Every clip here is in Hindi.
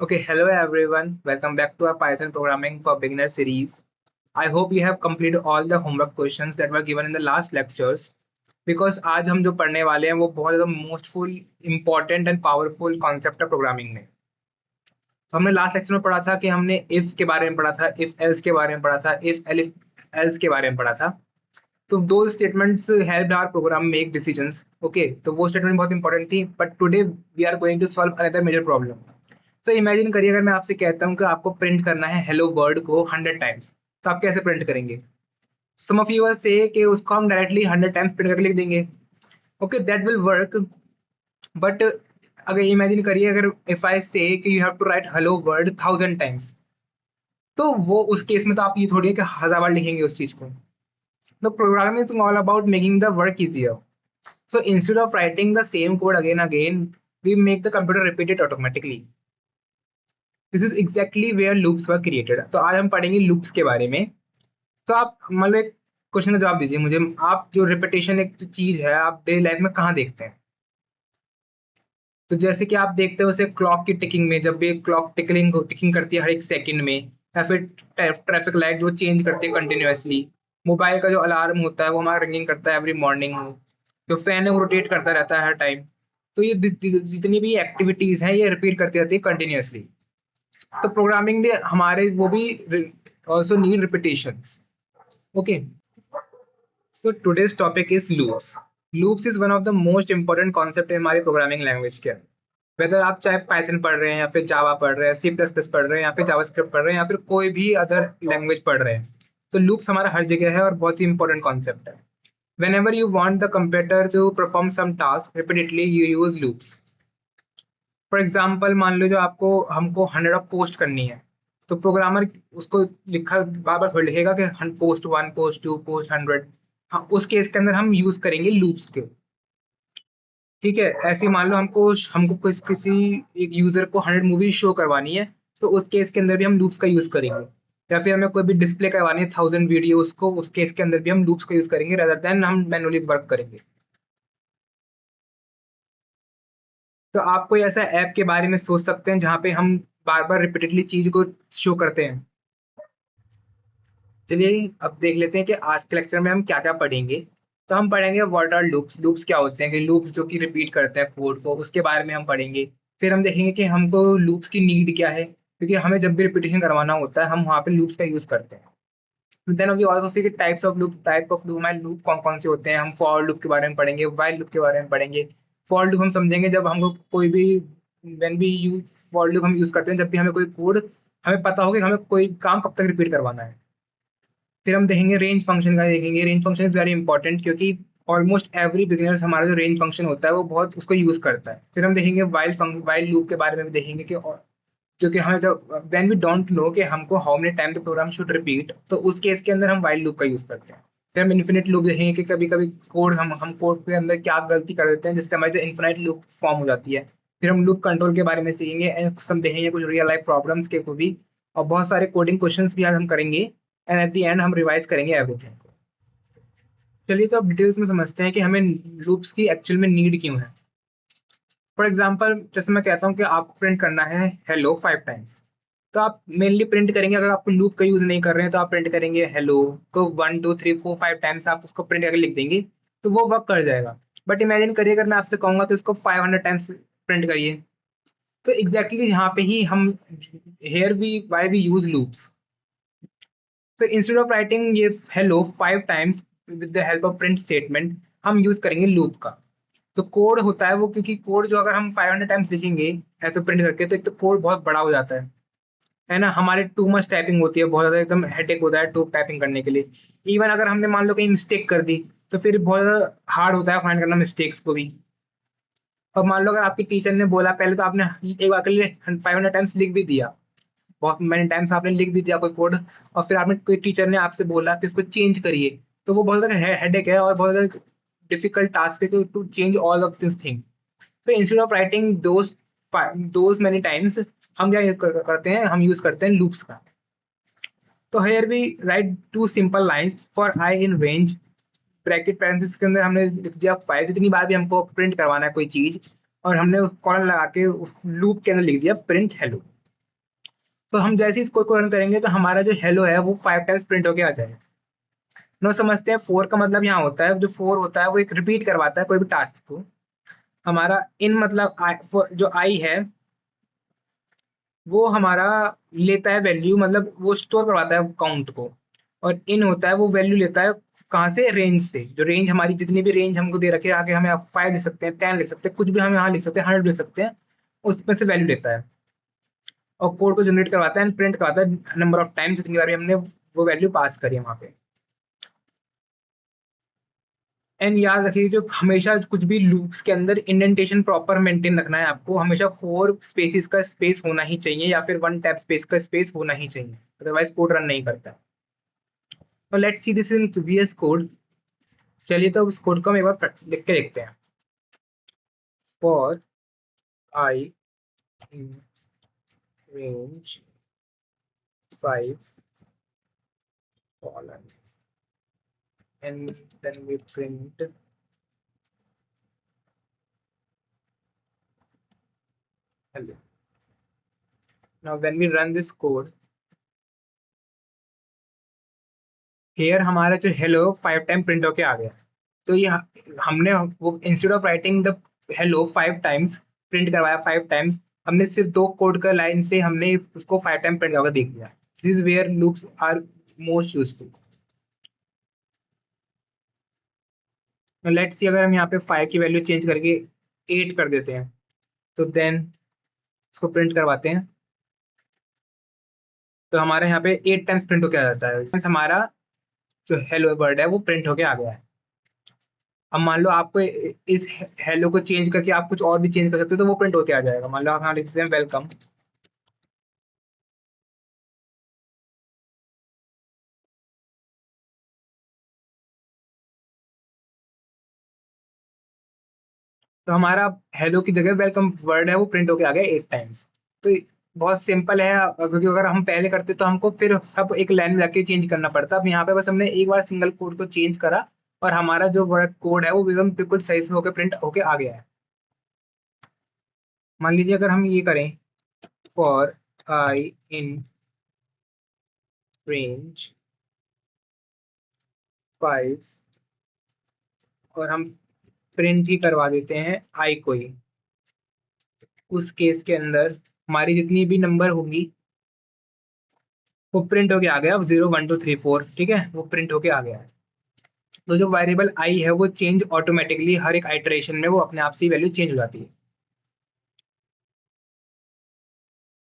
Okay, hello everyone. Welcome back to our Python programming for beginner series. I hope you have completed all the homework questions that were given in the last lectures. Because आज हम जो पढ़ने वाले हैं वो बहुत ज़्यादा मोस्टफुल इम्पॉर्टेंट एंड पावरफुल कॉन्सेप्ट है प्रोग्रामिंग में। तो हमने लास्ट लेक्चर में पढ़ा था कि हमने इफ के बारे में पढ़ा था, इफ एल्स के बारे में पढ़ा था, इफ एल्स के बारे में पढ़ा था। तो दो statements help our program make decisions. Okay, तो वो स्टेटमेंट बहुत इंपॉर्टेंट थी, but today we are going to solve another major problem. तो इमेजिन करिए अगर मैं आपसे कहता हूँ कि आपको प्रिंट करना है हेलो वर्ड को 100 टाइम्स, तो आप कैसे प्रिंट करेंगे? सम ऑफ यू से कि उसको हम डायरेक्टली 100 टाइम्स प्रिंट करके लिख देंगे। Okay, that will work, but अगर इमेजिन करिए अगर इफ आई से कि you have to write hello world 1000 times, तो वो उस केस में तो आप ये थोड़ी है कि 1000 बार लिखेंगे उस चीज को। The programming is all about making the work easier. So instead of writing the same code again, we make the computer repeat it automatically. This is exactly where loops were created. तो आज हम पढ़ेंगे loops के बारे में। तो आप मतलब एक क्वेश्चन का जवाब दीजिए मुझे, आप जो रिपीटेशन एक चीज है आप डेली लाइफ में कहाँ देखते हैं? तो जैसे कि आप देखते हो उसे क्लॉक की टिकिंग में, जब भी क्लॉक टिकिंग करती है हर एक सेकंड में, या फिर ट्रैफिक लाइट जो चेंज करती है कंटिन्यूअसली। मोबाइल का जो अलार्म होता है वो हमारा रिंगिंग करता है एवरी मॉर्निंग। जो फैन है वो रोटेट करता रहता है हर टाइम। तो ये जितनी भी एक्टिविटीज हैं ये रिपीट करती रहती है कंटिन्यूअसली। तो प्रोग्रामिंग में हमारे वो भी also need repetition. Okay, so today's topic is loops. Loops is one of the most important concept हमारी प्रोग्रामिंग लैंग्वेज के। वेदर आप चाहे पाइथन पढ़ रहे हैं या फिर जावा पढ़ रहे हैं, सी प्लस प्लस पढ़ रहे हैं या फिर जावास्क्रिप्ट पढ़ रहे हैं या फिर कोई भी अदर लैंग्वेज पढ़ रहे हैं, तो लूप्स हमारा हर जगह है और बहुत ही इंपॉर्टेंट कॉन्सेप्ट है. Whenever you want the computer to perform some task repeatedly, you use loops. For example मान लो जो आपको हमको 100 पोस्ट करनी है, तो प्रोग्रामर उसको लिखा बार बार थोड़ी लिखेगा कि पोस्ट 1, पोस्ट 2, पोस्ट 100. हाँ, उस केस के अंदर हम यूज करेंगे लूप्स के. ठीक है, ऐसे ही मान लो हमको हमको किसी एक यूजर को 100 मूवी शो करवानी है, तो उस केस के अंदर भी हम लूप्स का यूज करेंगे. या फिर हमें कोई भी डिस्प्ले करवानी है 1000 वीडियोस को, उस केस के अंदर भी हम लूप्स का यूज करेंगे रेदर देन हम मैनुअली वर्क करेंगे. तो आप कोई ऐसा ऐप के बारे में सोच सकते हैं जहाँ पे हम बार बार रिपीटेडली चीज को शो करते हैं? चलिए अब देख लेते हैं कि आज के लेक्चर में हम क्या क्या पढ़ेंगे. तो हम पढ़ेंगे व्हाट आर लूप्स. लूप्स क्या होते हैं, कि लूप्स जो कि रिपीट करते हैं कोड को, उसके बारे में हम पढ़ेंगे. फिर हम देखेंगे कि हमको लूप्स की नीड क्या है, क्योंकि हमें जब भी रिपीटेशन करवाना होता है हम वहाँ पे लूप्स का यूज करते हैं. देन वी आल्सो सी कि टाइप ऑफ लूप हमारे लूप कौन कौन से होते हैं. हम फॉर लूप के बारे में पढ़ेंगे, व्हाइल लूप के बारे में पढ़ेंगे. फॉर लूप हम समझेंगे जब हमको कोई भी when we use for loop हम यूज करते हैं जब भी हमें कोई कोड, हमें पता होगा कि हमें कोई काम कब तक रिपीट करवाना है. फिर हम देखेंगे रेंज फंक्शन का, देखेंगे range function is very important, क्योंकि ऑलमोस्ट एवरी बिगिनर्स हमारा जो रेंज फंक्शन होता है वो बहुत उसको यूज करता है. फिर हम देखेंगे वाइल लूप के बारे में भी देखेंगे कि जो कि हमें जब व्हेन वी डोंट नो कि हमको how many time the programme should repeat, तो उस केस के अंदर हम वाइल लूप का यूज करते हैं. फिर हम इन्फिनिट लूप देखेंगे कि कभी कभी कोड हम कोड के अंदर क्या गलती कर देते हैं जिससे हमारी जो इन्फिनिट लूप फॉर्म हो जाती है. फिर हम लूप कंट्रोल के बारे में सीखेंगे एंड हम देखेंगे कुछ रियल लाइफ प्रॉब्लम्स के को भी, और बहुत सारे कोडिंग क्वेश्चंस भी आज हम करेंगे. एंड एट द एंड हम रिवाइज करेंगे एवरीथिंग. चलिए तो अब डिटेल्स में समझते हैं कि हमें लूप्स की एक्चुअल में नीड क्यों है. फॉर एग्जाम्पल जैसे मैं कहता हूँ कि आपको प्रिंट करना है हेलो 5 टाइम्स, तो आप मेनली प्रिंट करेंगे, अगर आप लूप का यूज नहीं कर रहे हैं तो आप प्रिंट करेंगे हेलो को 1 2 3 4 5 टाइम्स आप उसको प्रिंट करके लिख देंगे, तो वो वर्क कर जाएगा. बट इमेजिन करिए अगर मैं आपसे कहूंगा कि उसको 500 टाइम्स प्रिंट करिए, तो एग्जैक्टली यहाँ पे ही हम here we why we use loops. तो इंस्टेड ऑफ राइटिंग ये hello 5 times with the help of print statement, हम यूज करेंगे लूप का. तो कोड होता है वो, क्योंकि कोड जो अगर हम 500 टाइम्स लिखेंगे ऐसे प्रिंट करके, तो एक तो कोड बहुत बड़ा हो जाता है ना. हमारे टू मच टाइपिंग होती है, बहुत ज्यादा एकदम हेडेक होता है टू टाइपिंग करने के लिए. इवन अगर हमने मान लो कहीं मिस्टेक कर दी, तो फिर बहुत ज्यादा हार्ड होता है फाइंड करना मिस्टेक्स को भी. और मान लो अगर आपकी टीचर ने बोला, पहले तो आपने एक बार के लिए 500 टाइम्स लिख भी दिया, बहुत मैनी टाइम्स आपने लिख भी दिया कोई कोड, और फिर आपने कोई टीचर ने आपसे बोला कि इसको चेंज करिए, तो वो बहुत ज्यादा हेडेक है और बहुत ज्यादा डिफिकल्ट टास्क है to change all of this thing. तो instead of writing those many times, हम क्या करते हैं, हम यूज करते हैं लूप्स का. तो here we write two simple lines for I in range, bracket parenthesis के अंदर हमने लिख दिया 5, जितनी बार भी हमको प्रिंट करवाना है कोई चीज, और हमने कॉलन लगा के उस लूप के अंदर लिख दिया प्रिंट हेलो. तो हम जैसे ही इस कोड को रन करेंगे तो हमारा जो हेलो है वो 5 टाइम्स प्रिंट होके आ जाएगा। नो समझते हैं, 4 का मतलब यहाँ होता है, जो 4 होता है वो एक रिपीट करवाता है कोई भी टास्क को। हमारा इन मतलब जो आई है वो हमारा लेता है वैल्यू, मतलब वो स्टोर करवाता है काउंट को। और इन होता है वो वैल्यू लेता है कहाँ से, रेंज से। जो रेंज हमारी जितनी भी रेंज हमको दे रखी है, आगे हमें 5 लिख सकते हैं, 10 लिख सकते हैं, कुछ भी हम यहाँ लिख सकते हैं, 100 लिख सकते हैं, उसमें से वैल्यू लेता है और कोड को जनरेट करवाता है एंड प्रिंट करवाता है नंबर ऑफ टाइम्स जितनी बार भी हमने वो वैल्यू पास करी है वहाँ पे। एंड याद रखिए, जो हमेशा कुछ भी लूप्स के अंदर इंडेंटेशन प्रॉपर मेंटेन रखना है आपको। हमेशा 4 स्पेसिस का स्पेस होना ही चाहिए या फिर 1 टैब स्पेस का स्पेस होना ही चाहिए, अदरवाइज कोड रन नहीं करता। तो let's see this in VS code. चलिए तो उस कोड को हम एक बार लिख के देखते हैं। For I in range 5 colon and then we print hello. Now when we run this code, here हमारा जो hello 5 टाइम प्रिंट होके आ गया। तो ये हमने वो instead of writing the hello 5 times print करवाया 5 टाइम्स, हमने सिर्फ 2 कोड का लाइन से हमने उसको 5 टाइम प्रिंट करके देख लिया। This is where loops are most useful. Let's see अगर हम यहाँ पे 5 की वैल्यू चेंज करके 8 कर देते हैं तो देन इसको प्रिंट करवाते हैं, तो हमारे यहाँ पे 8 टाइम्स प्रिंट होके आ जाता है। हमारा जो हेलो वर्ड है वो प्रिंट होके आ गया है। अब मान लो आपको इस हेलो को चेंज करके आप कुछ और भी चेंज कर सकते हो तो वो प्रिंट होके आ जाएगा। मान लो आप यहाँ लिखते हैं वेलकम, तो हमारा हेलो की जगह वेलकम वर्ड है वो प्रिंट होके आ गया 8 टाइम्स। तो बहुत सिंपल है, क्योंकि अगर हम पहले करते तो हमको फिर सब एक लाइन में जाके चेंज करना पड़ता। अब यहाँ पे बस हमने एक बार सिंगल कोड को चेंज करा और हमारा जो वर्ड कोड है वो एकदम बिल्कुल सही से होकर प्रिंट होके आ गया है। मान लीजिए अगर हम ये करें फॉर आई इन रेंज 5 और हम प्रिंट ही करवा देते हैं आई को ही, उस केस के अंदर हमारी जितनी भी नंबर होंगी वो प्रिंट होके आ गया। 0 1 2 3 4, ठीक है, वो प्रिंट होके आ गया है। तो जो वेरिएबल आई है वो चेंज ऑटोमेटिकली हर एक आइटरेशन में वो अपने आप से वैल्यू चेंज हो जाती है।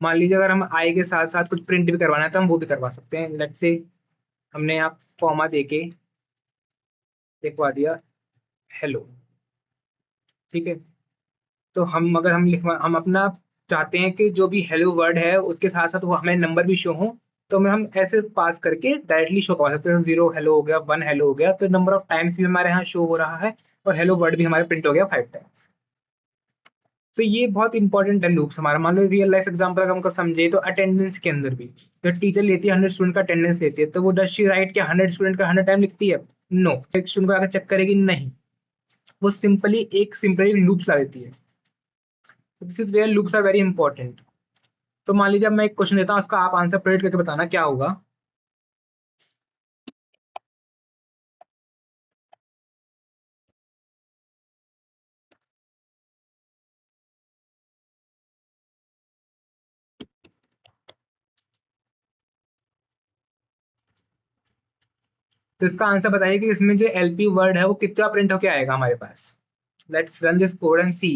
मान लीजिए अगर हम आई के साथ साथ कुछ प्रिंट भी करवाना है तो हम वो भी करवा सकते हैं। लेट्स से हमने यहाँ कॉमा देके लिखवा दिया हेलो, ठीक है। तो हम अगर हम अपना चाहते हैं कि जो भी हेलो वर्ड है उसके साथ साथ वो हमें नंबर भी शो हो, तो हम ऐसे पास करके डायरेक्टली शो करवा सकते हैं। 0 हेलो हो गया, 1 हेलो हो गया, तो नंबर ऑफ टाइम्स भी हमारे यहाँ शो हो रहा है और हेलो वर्ड भी हमारे प्रिंट हो गया 5 टाइम्स। तो ये बहुत इंपॉर्टेंट है लूप्स हमारा। मान लो रियल लाइफ एग्जांपल अगर हमको समझे तो अटेंडेंस के अंदर भी जब टीचर लेती है 100 स्टूडेंट का अटेंडेंस लेती है, तो वो डज शी राइट क्या 100 स्टूडेंट का 100 टाइम लिखती है? नो। एक स्टूडेंट को आकर चेक करेगी? नहीं। वो सिंपली लूप्स ला देती है। This is where loops are very important. तो मान लीजिए अब मैं एक क्वेश्चन देता हूँ, उसका आप आंसर प्रेडिक्ट करके बताना क्या होगा। तो इसका आंसर बताइए कि इसमें जो एलपी वर्ड है वो कितना प्रिंट होके आएगा हमारे पास। Let's run this code and see.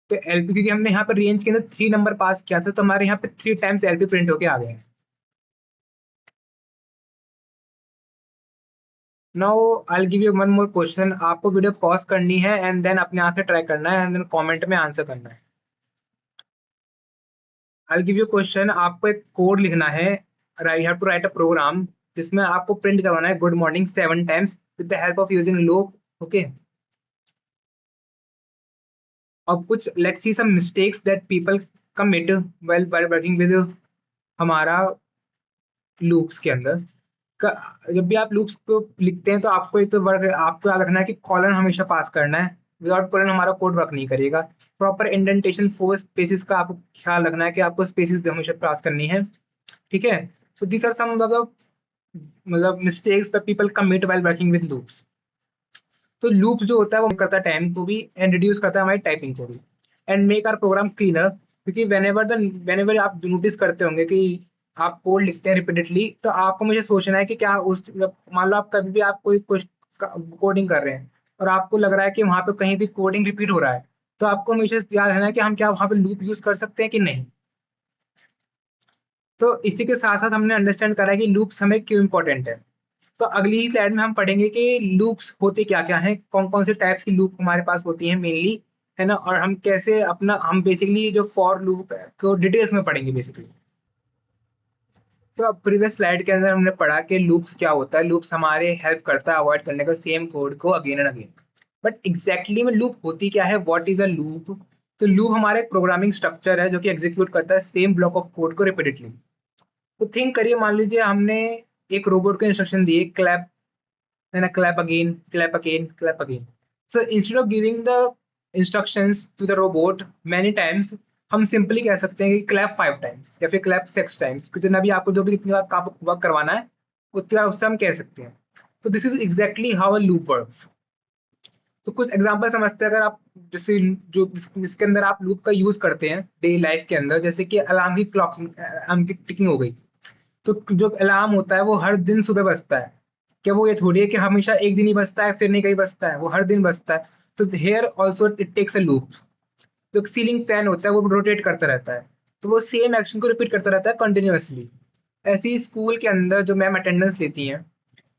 तो एलपी, क्योंकि हमने यहाँ पर रेंज के अंदर 3 नंबर पास किया था, तो हमारे यहाँ पे 3 टाइम्स एलपी प्रिंट होके आ गए हैं। Now I give you one more question. आपको वीडियो पॉज करनी है एंड देन अपने आप से ट्राई करना है एंड देन कमेंट में आंसर करना है। आई गिव यू क्वेश्चन, आपको एक कोड लिखना है, you have to write a program जिसमें आपको प्रिंट करवाना है good morning 7 times with the help of using loop. Okay. अब कुछ let's see some mistakes that people commit while working with हमारा लूप्स के अंदर। जब भी आप लूप्स को लिखते हैं तो आपको एक तो वर्ड आपको याद रखना है कि कॉलन हमेशा पास करना है। विदाउट कोलन हमारा कोड वर्क नहीं करेगा। प्रॉपर इंडेंटेशन 4 स्पेसिस का आपको ख्याल रखना है कि आपको स्पेसिस हमेशा पास करनी है, ठीक है। सो दीस आर सम मतलब mistakes that people commit while working with loops. तो लूप जो होता है वो करता है टाइम को भी एंड रिड्यूस करता है हमारी टाइपिंग को भी and make our program cleaner. क्योंकि वेनेवर आप नोटिस करते होंगे कि आप कोड लिखते हैं रिपीटेडली, तो आपको मुझे सोचना है कि क्या उस मान लो आप कभी भी आप कोई कोडिंग कर रहे हैं और आपको लग रहा है कि वहां पे कहीं भी कोडिंग रिपीट हो रहा है, तो आपको हमेशा याद रहना है कि हम क्या वहां पे लूप यूज कर सकते हैं कि नहीं। तो इसी के साथ साथ हमने अंडरस्टैंड करा है कि लूप्स हमें क्यों इंपॉर्टेंट है। तो अगली ही स्लाइड में हम पढ़ेंगे कि लूप्स होते क्या क्या हैं, कौन कौन से टाइप्स की लूप हमारे पास होती हैं मेनली, है ना, और हम कैसे अपना हम बेसिकली जो फॉर लूप है को डिटेल्स में पढ़ेंगे बेसिकली। तो अब प्रीवियस स्लाइड के अंदर हमने पढ़ा कि लूप्स क्या होता है। लूप्स हमारे हेल्प करता है अवॉइड करने का सेम कोड को again and again. But exactly में लूप होती क्या है, व्हाट इज अ लूप। तो लूप हमारा एक प्रोग्रामिंग स्ट्रक्चर है जो कि एग्जीक्यूट करता है सेम ब्लॉक ऑफ कोड को रिपीटेडली। तो थिंक करिए, मान लीजिए हमने एक रोबोट को इंस्ट्रक्शन दिए क्लैप, है ना, clap again, clap again, clap again. So instead of giving the instructions to the robot many times, हम सिंपली कह सकते हैं कि clap 5 times या फिर clap 6 times। जितना भी आपको जो भी कितनी बार वर्क करवाना है उतनी बार उससे हम कह सकते हैं। तो this is exactly how a loop works. तो कुछ एग्जांपल समझते हैं अगर आप, जैसे जो जिसके अंदर आप लूप का यूज करते हैं डेली लाइफ के अंदर, जैसे कि अलार्म की क्लॉकिंग, अलार्म की टिकिंग हो गई। तो जो अलार्म होता है वो हर दिन सुबह बजता है। क्या वो ये थोड़ी है कि हमेशा एक दिन ही बजता है फिर नहीं कहीं बजता है, वो हर दिन बजता है। तो here also it takes a loop. जो सीलिंग फैन होता है वो रोटेट करता रहता है, तो वो सेम एक्शन को रिपीट करता रहता है कंटिन्यूअसली। ऐसे ही स्कूल के अंदर जो मैम अटेंडेंस लेती हैं,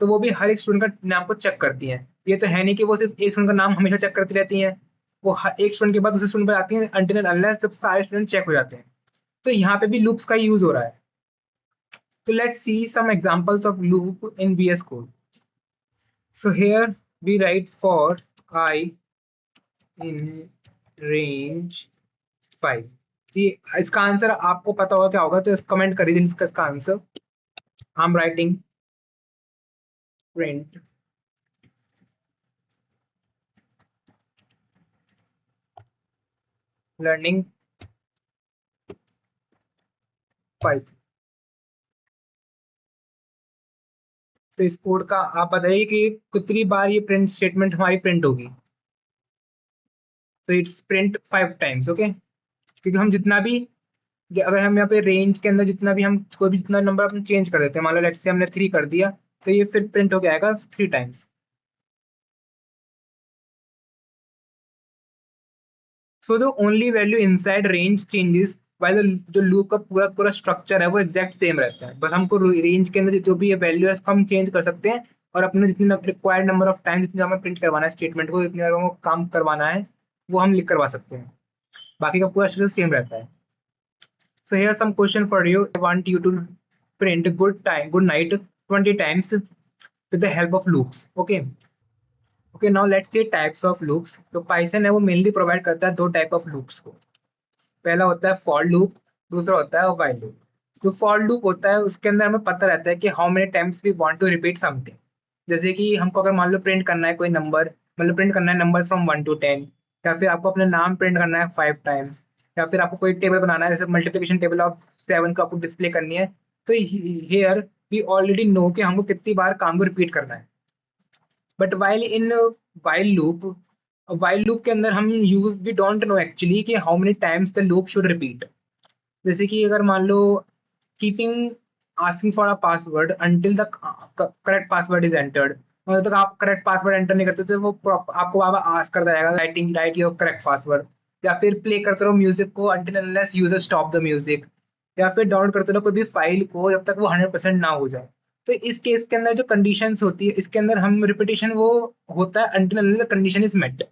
तो वो भी हर एक स्टूडेंट का नाम को चेक करती हैं। ये तो है नहीं कि वो सिर्फ एक स्टूडेंट का नाम हमेशा चेक करती रहती हैं। वो एक स्टूडेंट के बाद दूसरे स्टूडेंट पर आती हैं अनटिल अनलेस जब सारे स्टूडेंट चेक हो जाते हैं। तो यहाँ पे भी लूप्स का यूज हो रहा है। So let's see some examples of loop in VS Code. So here we write for I in range 5। जी, इसका आंसर आपको पता होगा क्या होगा, तो कमेंट करिए इसका answer. I am writing print learning 5। तो इस कोड का आप बताइए कि कितनी बार ये प्रिंट स्टेटमेंट हमारी प्रिंट होगी। तो इट्स प्रिंट 5 times, ओके। क्योंकि हम जितना भी, अगर हम यहाँ पे रेंज के अंदर जितना भी हम कोई भी जितना नंबर अपन चेंज कर देते हैं, मान लो लेट्स से हमने 3 कर दिया, तो ये फिर प्रिंट हो जाएगा 3 times। So the only value inside range changes while जो लूप का पूरा पूरा स्ट्रक्चर है वो एग्जैक्ट सेम रहता है। बस हमको रेंज के अंदर जो भी वैल्यू है उसको हम चेंज कर सकते हैं, और अपने जितनी रिक्वायर्ड नंबर ऑफ टाइम जितनी हमें प्रिंट करवाना है स्टेटमेंट को, जितनी बार हमें काम करवाना है वो हम लिख करवा सकते हैं। बाकी का पूरा स्ट्रक्चर सेम रहता है। So here are some question for you. I want you to print good night 20 times with the help of loops. Okay. Okay. Now let's see types of loops. तो Python है वो mainly provide करता है दो type of loops को। पहला होता है for loop, दूसरा होता है while loop। जो for loop होता है उसके अंदर हमें पता रहता है कि how many times we want to repeat something। जैसे कि हमको अगर मान लो प्रिंट करना है कोई नंबर, मतलब प्रिंट करना है नंबर फ्रॉम 1 to 10, या फिर आपको अपना नाम प्रिंट करना है 5 times, या फिर आपको कोई टेबल बनाना है जैसे मल्टीप्लिकेशन टेबल ऑफ 7 को आपको डिस्प्ले करनी है। तो हियर वी ऑलरेडी नो कि हमको कितनी बार काम को रिपीट करना है। बट वाइल लूप के अंदर हम use we don't know actually कि how many times the loop should repeat. जैसे कि अगर मान लो keeping asking for a password until the correct password is entered, मतलब तक आप करेक्ट पासवर्ड एंटर नहीं करते तो वो आपको बार बार आस्क करता रहेगा राइट योर करेक्ट पासवर्ड। या फिर प्ले करते रहो म्यूजिक को until unless user stop the music. या फिर डाउनलोड करते रहो कोई भी फाइल को जब तक वो 100% ना हो जाए। तो इस केस के अंदर जो कंडीशंस होती है इसके अंदर हम रिपीटेशन वो होता है until unless the condition is met.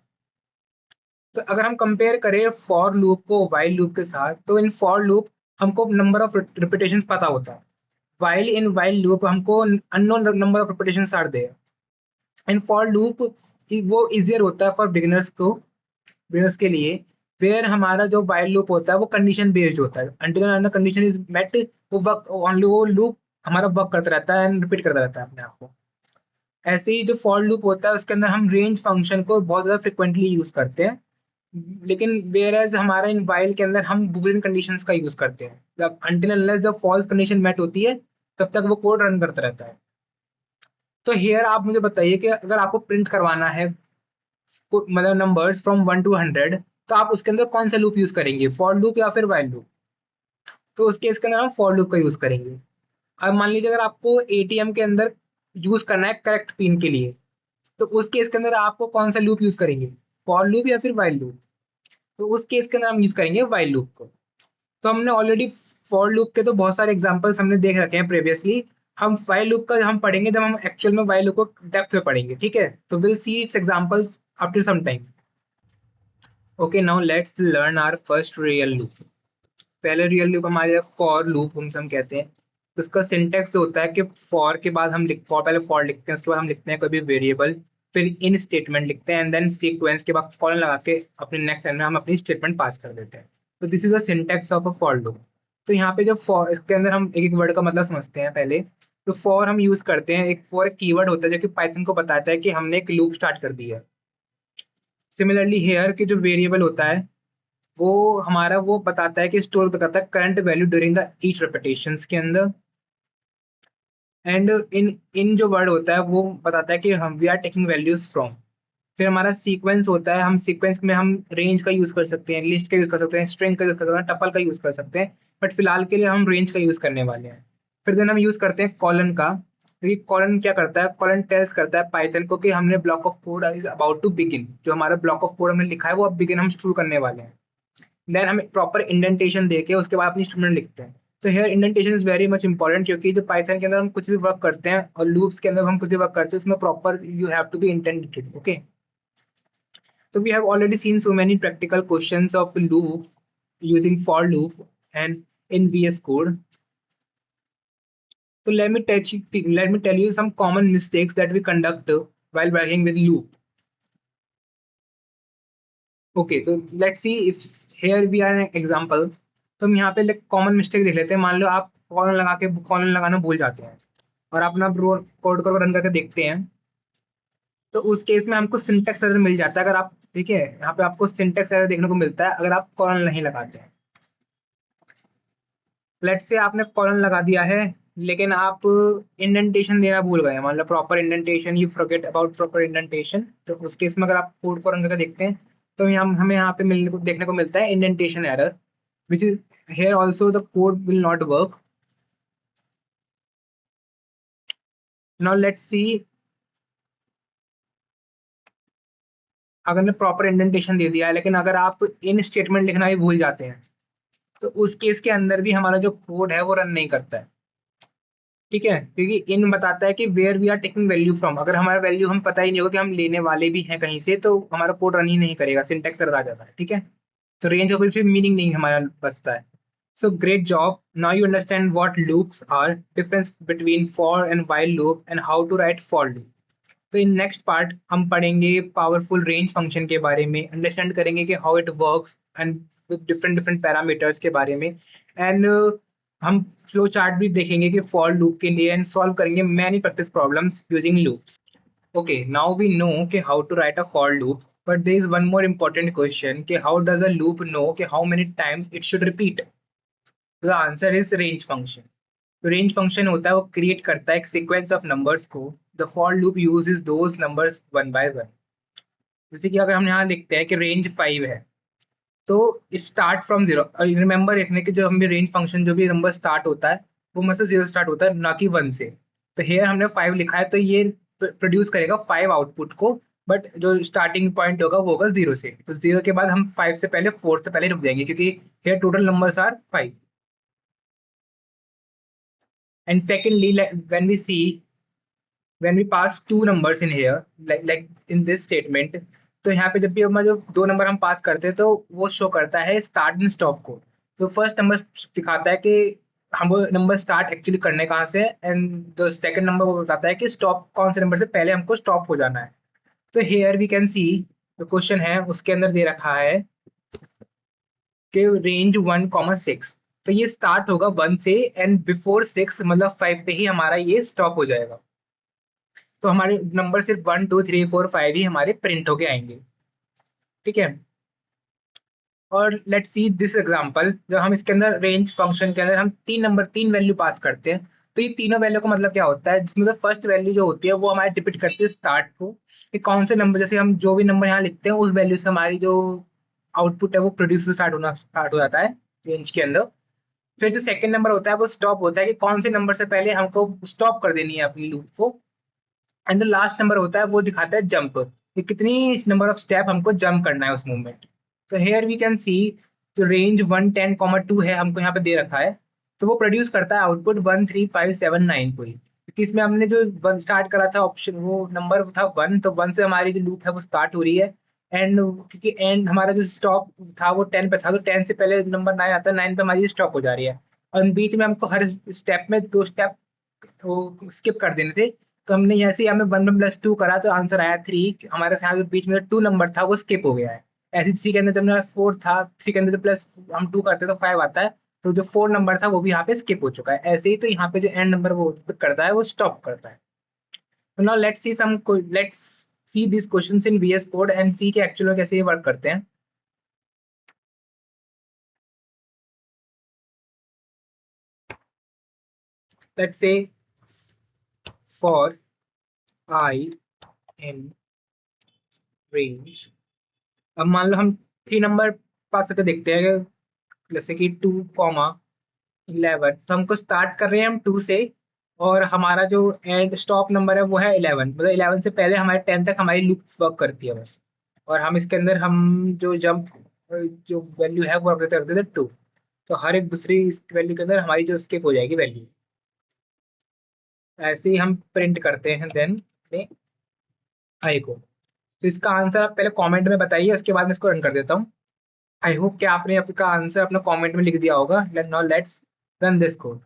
तो अगर हम कंपेयर करें फॉर लूप को वाइल लूप के साथ, तो इन फॉर लूप हमको नंबर ऑफ रिपीटेशन पता होता है, वाइल इन वाइल लूप हमको unknown number of repetition are there. In for loop वो इजियर होता है फॉर बिगिनर्स को, बिगिनर्स के लिए, वेयर हमारा जो वाइल लूप होता है वो कंडीशन बेस्ड होता है अंटिल कंडीशन इज मेट। वो वर्क ओनली वो लूप हमारा वर्क करता रहता है एंड रिपीट करता रहता है अपने आप को। ऐसे ही जो फॉर लूप होता है उसके अंदर हम रेंज फंक्शन को बहुत ज़्यादा फ्रिक्वेंटली यूज करते हैं, लेकिन वेयर एज हमारा इन वाइल के अंदर हम बुलियन कंडीशंस का यूज करते हैं। जब अनटिल अनलेस जब फॉल्स कंडीशन मेट होती है तब तक वो कोड रन करता रहता है। तो हेयर आप मुझे बताइए कि अगर आपको प्रिंट करवाना है मतलब नंबर्स फ्रॉम 1 to 100, तो आप उसके अंदर कौन सा लूप यूज करेंगे, फॉर लूप या फिर वाइल लूप? तो उस केस के अंदर हम फॉर लूप का यूज करेंगे। अब मान लीजिए अगर आपको एटीएम के अंदर यूज करना है करेक्ट पिन के लिए, तो उस केस के अंदर आपको कौन सा लूप यूज करेंगे, फॉर लूप या फिर वाइल लूप? तो उस केस के अंदर हम यूज करेंगे वाइल लूप को। तो हमने ऑलरेडी फॉर लूप के तो बहुत सारे एग्जांपल्स हमने देख रखे हैं प्रीवियसली। हम वाइल लूप का हम पढ़ेंगे जब हम एक्चुअल में वाइल लूप को डेप्थ में पढ़ेंगे, ठीक है? तो will see its examples after some time. Okay, now let's learn our first real loop. पहले रियल लूप हमारे फॉर लूप हम कहते हैं। तो उसका सिंटेक्स होता है कि फॉर के बाद हम लिख फॉर पहले फॉर लिखते हैं, उसके बाद हम लिखते हैं कोई भी वेरिएबल, फिर इन स्टेटमेंट लिखते हैं एंड देन सीक्वेंस के बाद कॉलन लगा के अपने नेक्स्ट लाइन में हम अपनी स्टेटमेंट पास कर देते हैं। तो this is the syntax of a for loop. तो यहाँ पे जब फॉर इसके अंदर हम एक एक वर्ड का मतलब समझते हैं पहले। तो फॉर हम यूज करते हैं, एक फॉर एक कीवर्ड होता है जो कि पाइथन को बताता है कि हमने एक लूप स्टार्ट कर दिया है। सिमिलरली हेयर के जो वेरिएबल होता है वो हमारा वो बताता है कि स्टोर करता है current value during the each repetition के अंदर। एंड इन इन जो वर्ड होता है वो बताता है कि हम we are taking values from. फिर हमारा सीक्वेंस होता है, हम सीक्वेंस में हम रेंज का यूज कर सकते हैं, लिस्ट का यूज कर सकते हैं, स्ट्रिंग का यूज कर सकते हैं, टपल का यूज कर सकते हैं, बट फिलहाल के लिए हम रेंज का यूज करने वाले हैं। फिर देन हम यूज करते हैं कॉलन का, क्योंकि कॉलन क्या करता है, कॉलन टेल्स करता है पाइथन को कि हमने block of code is about to begin, जो हमारा ब्लॉक ऑफ कोड हमने लिखा है वो अब बिगिन हम शुरू करने वाले हैं। देन हम प्रॉपर इंडेंटेशन देके उसके बाद अपनी स्टेटमेंट लिखते हैं। तो here indentation is very much important, क्योंकि जो पाइथन के अंदर हम कुछ भी वर्क करते हैं और लूप्स के अंदर हम कुछ भी वर्क करते हैं उसमें proper you have to be intended. Okay, so we have already seen so many practical questions of loop using for loop and in VS Code. So let me tell you some common mistakes that we conduct while working with loop. Okay, so let's see if here we are an example. तो हम यहाँ पे कॉमन मिस्टेक देख लेते हैं। मान लो आप कॉलन लगाना भूल जाते हैं और आप अपना कोड को रन करके देखते हैं, तो उस केस में हमको सिंटेक्स एरर मिल जाता है। अगर आप देखिए यहाँ पे आपको सिंटेक्स एरर देखने को मिलता है अगर आप कॉलन नहीं लगाते हैं। लेट्स से आपने कॉलन लगा दिया है लेकिन आप इंडेंटेशन देना भूल गए, मान लो proper indentation, you forget about proper indentation. तो उस केस में अगर आप कोड को रन करके देखते हैं तो हमें यहाँ पे देखने को मिलता है indentation error, which is here also the code will not work. Now let's see, अगर मैं प्रॉपर इंडेंटेशन दे दिया है लेकिन अगर आप इन स्टेटमेंट लिखना भी भूल जाते हैं तो उस केस के अंदर भी हमारा जो कोड है वो रन नहीं करता है। ठीक है, क्योंकि इन बताता है कि where we are taking value from. अगर हमारा वैल्यू हम पता ही नहीं होगा कि हम लेने वाले भी हैं कहीं से, तो हमारा कोड रन ही नहीं करेगा, सिंटेक्स एरर आ जाता है। ठीक है, तो रेंज का कोई फिर मीनिंग नहीं हमारा बचता है। So great job, now you understand what loops are, difference between for and while loop and how to write for loop. तो इन नेक्स्ट पार्ट हम पढ़ेंगे पावरफुल रेंज फंक्शन के बारे में, अंडरस्टैंड करेंगे कि how it works and with different different parameters के बारे में। एंड हम फ्लो चार्ट भी देखेंगे कि फॉर लूप के लिए, एंड सॉल्व करेंगे many practice problems using loops. Okay, now we know कि how to write a for loop, but there is one more important question कि how does a loop know कि how many times it should repeat? The answer is range function. तो रेंज फंक्शन होता है वो क्रिएट करता है एक सीक्वेंस ऑफ नंबर्स को। The for loop uses those numbers one by one. जैसे कि अगर हम यहाँ लिखते हैं कि रेंज 5 है, तो it start from zero. Remember रखने कि जो हमें रेंज फंक्शन जो भी नंबर स्टार्ट होता है वो मतलब जीरो स्टार्ट होता है, ना कि 1 से। तो हेयर हमने 5 लिखा है तो ये प्रोड्यूस करेगा 5 आउटपुट को, बट जो स्टार्टिंग पॉइंट होगा वो होगा 0 से। तो 0 के बाद हम 5 से पहले 4 से पहले रुक जाएंगे क्योंकि here total numbers are 5। And secondly when we see when we pass two numbers in here, like in this statement, तो यहाँ पे जब भी हमारे जो दो नंबर हम पास करते हैं तो वो शो करता है स्टार्ट एंड स्टॉप को। तो फर्स्ट नंबर दिखाता है कि हम वो नंबर स्टार्ट एक्चुअली करने कहाँ से, एंड द सेकंड नंबर वो बताता है कि स्टॉप कौन से नंबर से पहले हमको स्टॉप हो जाना है। तो हेयर वी कैन सी जो क्वेश्चन है उसके अंदर दे रखा है कि रेंज 1,6। तो ये स्टार्ट होगा 1 से एंड बिफोर 6 मतलब 5 पे ही हमारा ये स्टॉप हो जाएगा। तो हमारे नंबर सिर्फ 1 2 3 4 5 ही हमारे प्रिंट होके आएंगे। ठीक है, और लेट्स सी दिस एग्जांपल। जब हम इसके अंदर रेंज फंक्शन के अंदर हम तीन वैल्यू पास करते हैं, तो ये तीनों वैल्यू का मतलब क्या होता है, जिसमें फर्स्ट वैल्यू जो होती है वो हमारे डिपेंड करती है स्टार्ट को, कि कौन से नंबर, जैसे हम जो भी नंबर यहाँ लिखते हैं उस वैल्यू से हमारी जो आउटपुट है वो प्रोड्यूस स्टार्ट हो जाता है रेंज के अंदर। फिर जो सेकंड नंबर होता है वो स्टॉप होता है, कि कौन से नंबर से पहले हमको स्टॉप कर देनी है अपनी लूप को। एंड द लास्ट नंबर होता है वो दिखाता है जंप, कि कितनी नंबर ऑफ स्टेप हमको जंप करना है उस मूवमेंट। तो हेयर वी कैन सी जो रेंज 110,2 है हमको यहाँ पे दे रखा है, तो वो प्रोड्यूस करता है आउटपुट 13579 को ही, क्योंकि इसमें हमने जो वन स्टार्ट करा था ऑप्शन, वो नंबर था 1, तो 1 से हमारी जो लूप है वो स्टार्ट हो रही है। एंड क्योंकि एंड हमारा जो स्टॉप था वो 10 पे था, तो 10 से पहले नंबर 9 आता है, 9 पे हमारी स्टॉप हो जा रही है। और बीच में हमको हर स्टेप में 2 स्टेप वो स्किप कर देने थे। तो हमने यहाँ से हमें 1 + 2 करा तो आंसर आया 3। हमारे साथ जो बीच में 2 नंबर था वो स्किप हो गया है। ऐसे 3 के अंदर जब मेरा 4 था, 3 के अंदर जो प्लस हम 2 करते तो 5 आता है, तो जो 4 नंबर था वो भी यहाँ पे स्किप हो चुका है। ऐसे ही तो यहाँ पे जो एंड नंबर वो करता है वो स्टॉप करता है। तो now let's see this questions in VS code and see के एक्चुअल में कैसे ये वर्क करते हैं। Let's say for I in range, अब मान लो हम 3 नंबर पास करके देखते हैं, जैसे कि 2,11, तो हमको स्टार्ट कर रहे हैं हम 2 से, और हमारा जो एंड स्टॉप नंबर है वो है 11, मतलब 11 से पहले हमारे 10 तक हमारी लूप वर्क करती है बस। और हम इसके अंदर हम जो जंप जो वैल्यू है वो अपडेट कर देते हैं 2, तो हर एक दूसरी इस वैल्यू के अंदर हमारी जो स्किप हो जाएगी वैल्यू। ऐसे ही हम प्रिंट करते हैं देन आई को। तो इसका आंसर आप पहले कमेंट में बताइए, उसके बाद मैं इसको रन कर देता हूँ। आई होप कि आपने आपका आंसर अपना कमेंट में लिख दिया होगा। Now let's run this code.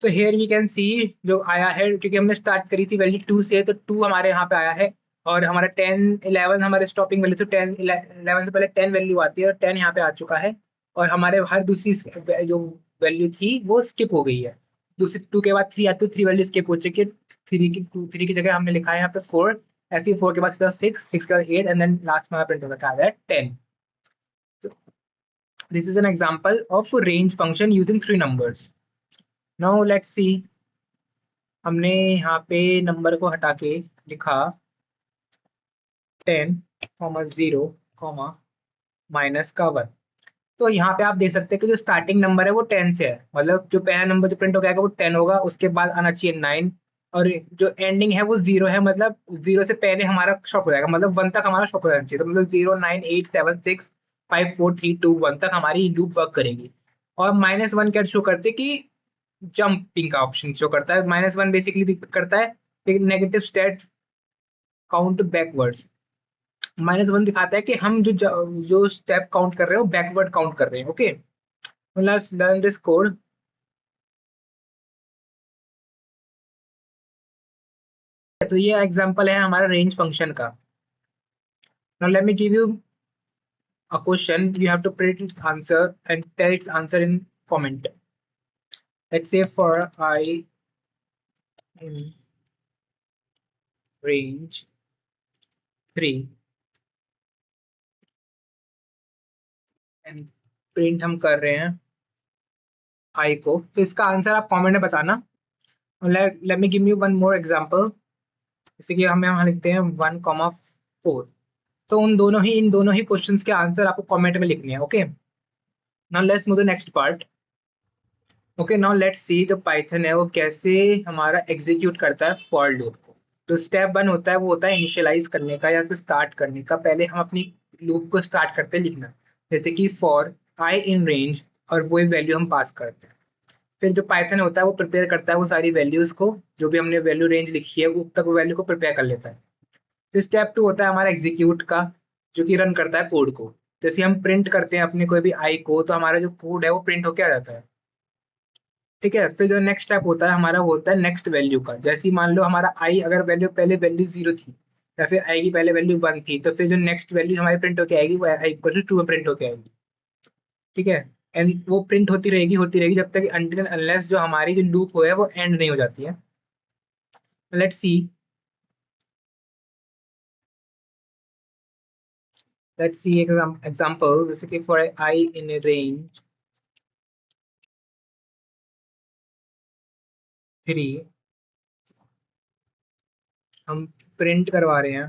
तो हेयर वी कैन सी जो आया है, क्योंकि हमने स्टार्ट करी थी वैल्यू 2 से, तो 2 हमारे यहाँ पे आया है। और हमारा 10 11 हमारे स्टॉपिंग वैल्यू, तो 10 11 से पहले 10 वैल्यू आती है, और 10 यहाँ पे आ चुका है। और हमारे हर दूसरी जो वैल्यू थी वो स्किप हो गई है। दूसरी 2 के बाद 3 आती है, 3 वैल्यू स्किप हो चुकी है। 3 की जगह हमने लिखा है यहाँ पे 4। ऐसे ही 4 के बाद सीधा 6 के बाद 8, एंड देन लास्ट में हमारा प्रिंट होकर आ रहा है 10। This is an example of range function using 3 numbers. Now let's सी, हमने यहाँ पे नंबर को हटा के लिखा 10, 0, -1। तो यहाँ पे आप देख सकते हैं कि जो स्टार्टिंग नंबर है वो 10 से है, मतलब जो पहला नंबर जो प्रिंट हो जाएगा वो 10 होगा, उसके बाद आना चाहिए 9, और जो एंडिंग है वो 0 है, मतलब 0 से पहले हमारा शॉप हो जाएगा, मतलब 1 तक हमारा शॉप हो जाना चाहिए। तो मतलब 0 9 8 7 6 5 4 3 2 1 तक हमारी लूप वर्क करेगी। और -1 क्या शो करते हैं कि जंपिंग का ऑप्शन शो करता है। -1 बेसिकली करता है नेगेटिव स्टेट काउंट बैकवर्ड्स। -1 दिखाता है कि हम जो स्टेप काउंट कर रहे हो बैकवर्ड काउंट कर रहे हैं। Okay, let's learn this code. तो ये एग्जांपल है हमारा रेंज फंक्शन का। Now let me give you a question, you have to print its answer and tell its answer in comment. Let's say for I in range 3 and print हम कर रहे हैं I को, तो इसका आंसर आप कमेंट में बताना। Let me give you one more example. जैसे कि हम यहाँ लिखते हैं 1,4, तो इन दोनों ही क्वेश्चंस के आंसर आपको कमेंट में लिखने हैं। Okay, now let's move the next part. Okay, now let's सी जो पाइथन है वो कैसे हमारा एग्जीक्यूट करता है फॉर लूप को। तो स्टेप 1 होता है वो होता है इनिशियलाइज करने का या फिर स्टार्ट करने का। पहले हम अपनी लूप को स्टार्ट करते लिखना, जैसे कि फॉर आई इन रेंज, और वही वैल्यू हम पास करते हैं। फिर जो पाइथन होता है वो प्रिपेयर करता है वो सारी वैल्यूज को, जो भी हमने वैल्यू रेंज लिखी है वो तक वो वैल्यू को प्रिपेयर कर लेता है। फिर स्टेप 2 होता है हमारा एग्जीक्यूट का, जो कि रन करता है कोड को। जैसे हम प्रिंट करते हैं अपने कोई भी आई को, तो हमारा जो कोड है वो प्रिंट होके आ जाता है। ठीक है, फिर जो नेक्स्ट स्टेप होता है हमारा वो होता है नेक्स्ट वैल्यू का। जैसे ही मान लो हमारा आई अगर वैल्यू पहले वैल्यू 0 थी, या फिर आई की पहले वैल्यू 1 थी, तो फिर जो नेक्स्ट वैल्यू हमारी प्रिंट होके आएगी वो आई इक्वल टू 2 में प्रिंट होके आएगी। ठीक है, एंड वो प्रिंट होती रहेगी जब तक अनटिल अनलेस जो हमारी जो लूप है वो एंड नहीं हो जाती है। लेट्स सी, एक एग्जांपल, जैसे कि फॉर आई इन रेंज 3 हम प्रिंट करवा रहे हैं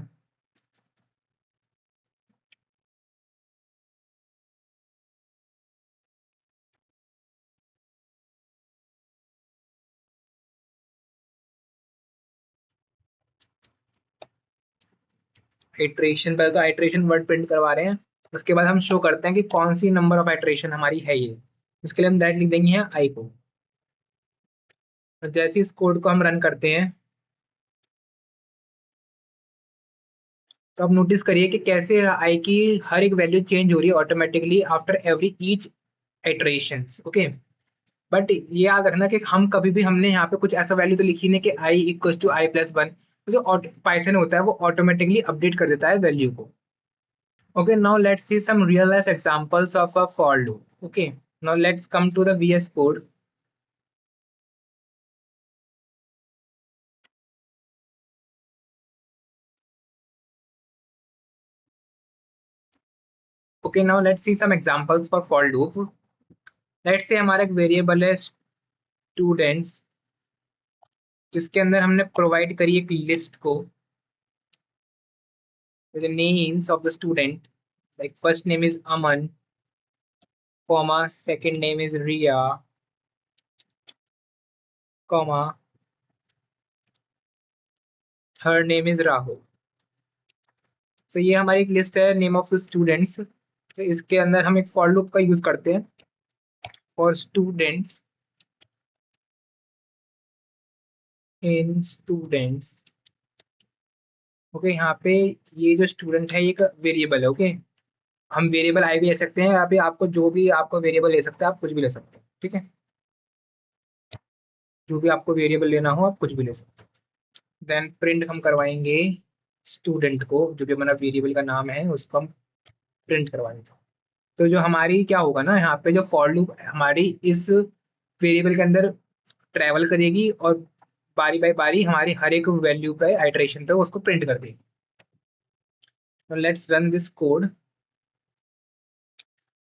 आइट्रेशन, पहले तो आइट्रेशन वर्ड प्रिंट करवा रहे हैं, उसके बाद हम शो करते हैं कि कौन सी नंबर ऑफ आइट्रेशन हमारी है ये। इसके लिए हम डायरेक्ट लिख देंगे यहाँ आई को। तो जैसे इस कोड को हम रन करते हैं तो आप नोटिस करिए कि कैसे आई की हर एक वैल्यू चेंज हो रही है automatically after every each iteration. Okay, but ये याद रखना कि हम कभी भी हमने यहाँ पे कुछ ऐसा वैल्यू तो लिखी नहीं कि I equals to I plus one. जो पाइथन होता है वो ऑटोमेटिकली अपडेट कर देता है वैल्यू को। Okay, now let's see some real life examples of a for loop. Okay, now let's come to the VS Code. Okay, now let's see some examples for for loop. Let's say हमारा एक वेरिएबल है स्टूडेंट्स, जिसके अंदर हमने प्रोवाइड करी एक लिस्ट को with the names of the student, like first name is Aman, comma second name is Ria, comma third name is Rahul. तो ये हमारी एक लिस्ट है नेम ऑफ द स्टूडेंट्स। तो इसके अंदर हम एक फॉर लूप का यूज करते हैं for students in students. Okay, यहाँ पे ये जो स्टूडेंट है ये एक वेरिएबल है। ओके, हम वेरिएबल आई भी ले सकते हैं, यहाँ पे आपको जो भी आपको वेरिएबल ले सकते हैं, आप कुछ भी ले सकते हैं। ठीक है, जो भी आपको वेरिएबल लेना हो आप कुछ भी ले सकते हैं। देन प्रिंट हम करवाएंगे स्टूडेंट को, जो भी हमारा वेरिएबल का नाम है उसको हम प्रिंट करवाएंगे। तो जो हमारी क्या होगा ना, यहाँ पे जो फॉर लूप हमारी इस वेरिएबल के अंदर ट्रैवल करेगी और बारी बाई बारी हमारी हर एक वैल्यू पे आइटरेशन पे उसको प्रिंट कर देगी। तो लेट्स रन दिस कोड।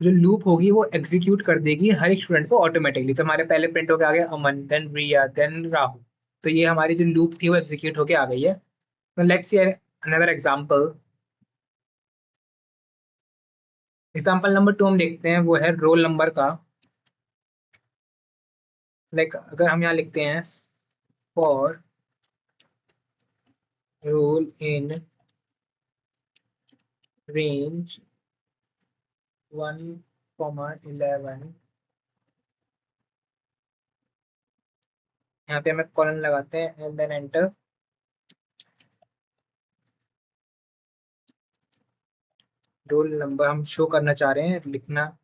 जो लूप होगी वो एग्जीक्यूट कर देगी हर एक स्टूडेंट को ऑटोमेटिकली। तो हमारे पहले प्रिंट होके आ गया अमन, देन रिया, देन राहुल। तो ये हमारी जो लूप थी वो एग्जीक्यूट होके आ गई है। तो let's see another example. Example number 2 हम देखते हैं, वो है रोल नंबर का। लाइक अगर हम यहाँ लिखते हैं फॉर रोल इन रेंज 1, 11, यहाँ पे हमें कॉलन लगाते हैं and then enter. Roll number हम शो करना चाह रहे हैं लिखना,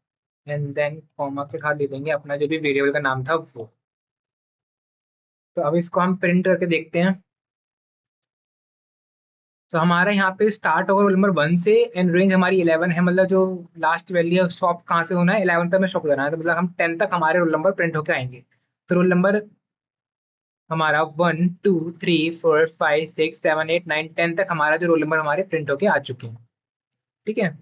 एंड देन कॉमा के साथ दे देंगे अपना जो भी वेरिएबल का नाम था वो। तो अब इसको हम प्रिंट करके देखते हैं। तो हमारा यहाँ पे स्टार्ट होगा रोल नंबर 1 से एंड रेंज हमारी 11 है, मतलब जो लास्ट वैल्यू है स्टॉप कहाँ से होना है, 11 पे हमें स्टॉप करना है। तो मतलब हम 10 तक हमारे रोल नंबर प्रिंट होके आएंगे। तो रोल नंबर हमारा 1, 2, 3, 4, 5, 6, 7, 8, 9, 10 तक हमारा जो रोल नंबर हमारे प्रिंट होके आ चुके हैं। ठीक है,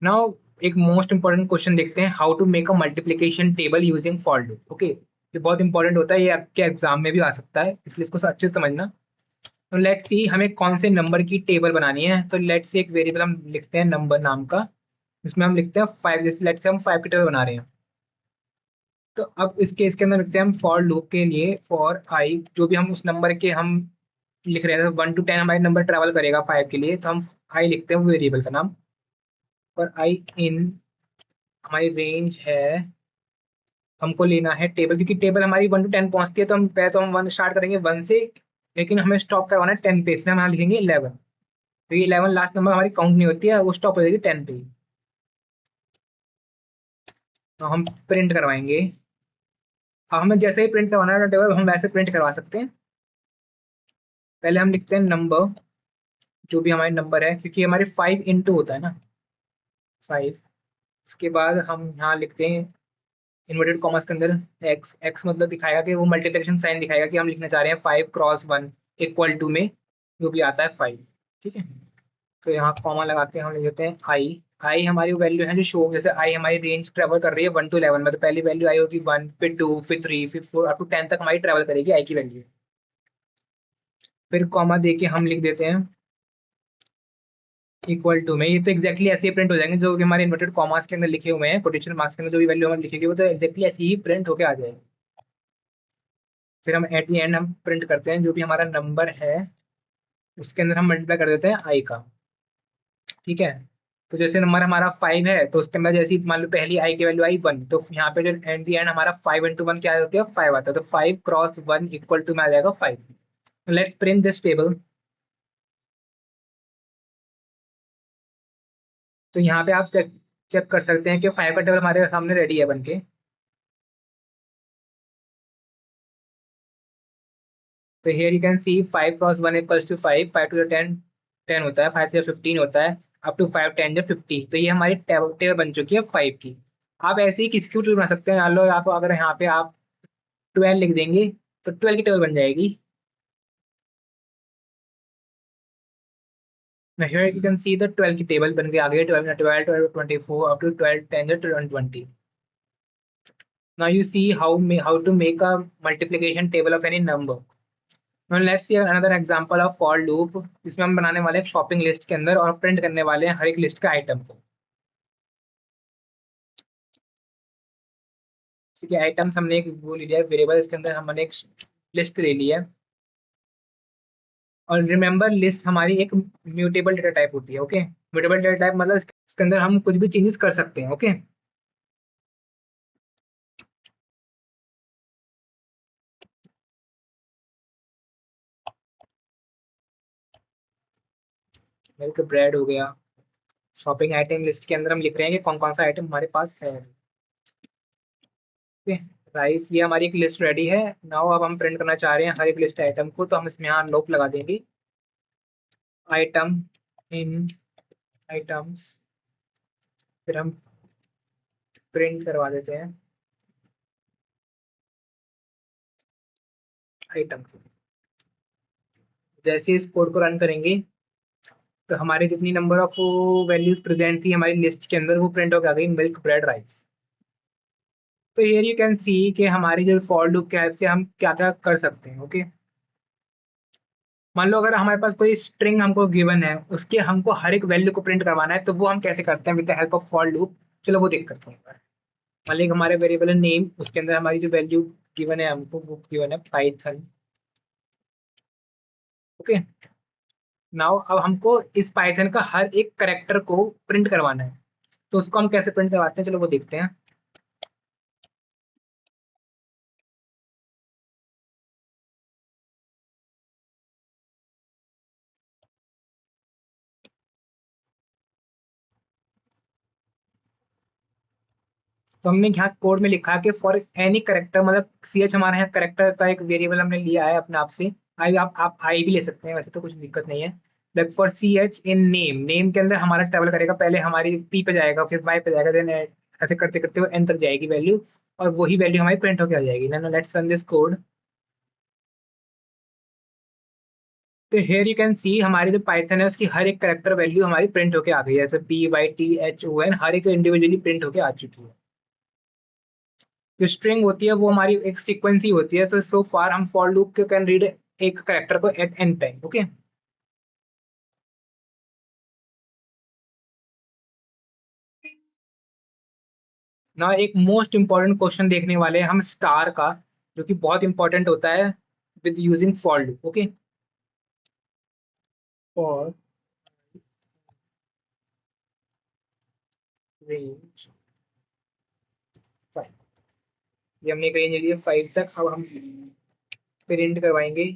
नाउ एक मोस्ट इंपॉर्टेंट क्वेश्चन देखते हैं, how to make a multiplication table using for loop. Okay, ये बहुत इंपॉर्टेंट होता है, ये आपके एग्जाम में भी आ सकता है, इसलिए इसको अच्छे से समझना। तो लेट्स सी हमें कौन से नंबर की टेबल बनानी है। तो लेट्स सी एक वेरिएबल हम लिखते हैं नंबर नाम का, इसमें हम लिखते हैं 5। जैसे लेट्स से हम 5 की टेबल बना रहे हैं। तो अब इसके अंदर लिखते हैं हम फॉर लूप के लिए फॉर आई, जो भी हम उस नंबर के हम लिख रहे हैं 1 to 10 हमारे नंबर ट्रेवल करेगा 5 के लिए, तो हम आई लिखते हैं वेरिएबल का नाम। और आई इन हमारी रेंज है, हमको लेना है टेबल, क्योंकि टेबल हमारी 1 to 10 पहुंचती है। तो हम पहले तो हम 1 स्टार्ट करेंगे 1 से, लेकिन हमें स्टॉप करवाना है 10 पे, इसलिए हम यहाँ लिखेंगे 11। तो ये 11 लास्ट नंबर हमारी काउंट नहीं होती है, वो स्टॉप हो जाएगी 10 पे ही। तो हम प्रिंट करवाएंगे। अब हमें जैसे ही प्रिंट करवाना है टेबल हम वैसे प्रिंट करवा सकते हैं। पहले हम लिखते हैं नंबर जो भी हमारे नंबर है, क्योंकि हमारे 5 इंटू होता है ना 5। उसके बाद हम यहाँ लिखते हैं इन्वर्टेड कॉमर्स के अंदर एक्स। एक्स मतलब दिखाएगा कि वो मल्टीप्लिकेशन साइन दिखाएगा कि हम लिखना चाह रहे हैं 5 × 1 इक्वल टू में जो भी आता है 5। ठीक है, तो यहाँ कॉमा लगा के हम लिख देते हैं आई। आई हमारी वैल्यू है जो शो, जैसे आई हमारी रेंज ट्रेवल कर रही है 1 to 11 में, तो पहली वैल्यू आई होगी 1, फिर 2, फिर 3, फिर 4 अप टू 10 तक हमारी ट्रेवल करेगी आई की वैल्यू। फिर कॉमा दे के हम लिख देते हैं इक्वल टू में। ये तो एक्जैक्टली ऐसे ही प्रिंट हो जाएंगे जो भी हमारे इन्वर्टेड कॉमास के अंदर लिखे हुए हैं, कोटेशन मार्क्स के अंदर जो भी वैल्यू हमारी लिखेगी वो तो एक्जैक्टली ऐसे ही प्रिंट होके आ जाएगी। फिर हम एट द एंड हम प्रिंट करते हैं जो भी हमारा नंबर है उसके अंदर हम मल्टीप्लाई कर देते हैं आई का। ठीक है, तो जैसे नंबर हमारा 5 है तो उसके अंदर जैसे मान लो पहली आई की वैल्यू आई 1, तो यहाँ पे जो एट द एंड हमारा 5 × 1 क्या होता है 5 आता है, तो 5 × 1 इक्वल टू में आ जाएगा 5। Let's print this table. तो यहाँ पे आप चेक चेक कर सकते हैं कि 5 का टेबल हमारे सामने रेडी है बनके। तो here you can see 5 × 1 equals to 5, 5 to the 10 10 होता है, 5 से 15 होता है, अप टू 5 10 जो 15। तो ये हमारी टेबल टेबल बन चुकी है 5 की। आप ऐसे ही किसी की टेबल बना सकते हैं, मान लो आप अगर यहाँ पे आप 12 लिख देंगे तो 12 की टेबल बन जाएगी। Now here you can see the 12 की टेबल बन के आ गई है, 12 12 12 24 up to 12 10 जो 20। Now you see how to make a multiplication table of any number. Now let's see another example of for loop, जिसमें हम बनाने वाले हैं शॉपिंग लिस्ट के अंदर और प्रिंट करने वाले हैं हर एक लिस्ट का आइटम को। जैसे कि आइटम्स हमने एक वो ले लिया है वेरिएबल, इसके अंदर हमने एक लिस्ट ले ली है। और रिमेंबर लिस्ट हमारी एक म्यूटेबल डेटा टाइप होती है। ओके, म्यूटेबल डेटा टाइप मतलब इसके अंदर हम कुछ भी चेंजेस कर सकते हैं। ओके, मिल्क ब्रेड हो गया। शॉपिंग आइटम लिस्ट के अंदर हम लिख रहे हैं कि कौन कौन सा आइटम हमारे पास है। ओके, राइस, ये हमारी एक लिस्ट रेडी है। नाउ अब हम प्रिंट करना चाह रहे हैं हर एक लिस्ट आइटम को, तो हम इसमें यहाँ लोप लगा देंगे आइटम इन आइटम्स। फिर हम प्रिंट करवा देते हैं आइटम। जैसे इस कोड को रन करेंगे तो हमारी जितनी नंबर ऑफ वैल्यूज प्रेजेंट थी हमारी लिस्ट के अंदर वो प्रिंट होकर आ गई मिल्क ब्रेड राइस। तो हियर यू कैन सी कि हमारी जो फॉर लूप के हेल्प से हम क्या क्या कर सकते हैं। ओके, मान लो अगर हमारे पास कोई स्ट्रिंग हमको गिवन है, उसके हमको हर एक वैल्यू को प्रिंट करवाना है, तो वो हम कैसे करते हैं with the help of for loop. चलो वो देख करते हैं। मान लीजिए हमारे वेरिएबल है नेम, उसके अंदर हमारी जो वैल्यू गिवन है हमको वो गिवन है पाइथन। ओके, नाउ अब हमको इस पाइथन का हर एक करेक्टर को प्रिंट करवाना है, तो उसको हम कैसे प्रिंट करवाते हैं चलो वो देखते हैं। तो हमने यहाँ कोड में लिखा है कि फॉर एनी करेक्टर, मतलब सी एच हमारे यहाँ करेक्टर का एक वेरिएबल हमने लिया है अपने आप से। आई आप आई भी ले सकते हैं, वैसे तो कुछ दिक्कत नहीं है। Like for C H in name, name के अंदर हमारा ट्रेवल करेगा, पहले हमारी पी पे जाएगा फिर वाई पे जाएगा, देन ऐसे करते करते वो एन तक जाएगी वैल्यू, और वही वैल्यू हमारी प्रिंट होकर आ जाएगी ना। Let's run this code. तो हेयर यू कैन सी हमारी जो पाइथन है उसकी हर एक करेक्टर वैल्यू हमारी प्रिंट होके आ गई है, जैसे P Y T H O N हर एक इंडिविजुअली प्रिंट होके आ चुकी है। जो स्ट्रिंग होती है वो हमारी एक सीक्वेंस ही होती है, तो सो फार हम फॉर लूप के कैन रीड एक करेक्टर को एट एन टाइम। ओके, ना एक मोस्ट इंपॉर्टेंट क्वेश्चन देखने वाले हैं हम स्टार का, जो कि बहुत इंपॉर्टेंट होता है with using for loop. Okay, for range 5, ये हमने एक रेंज लिया 5 तक, अब हम प्रिंट करवाएंगे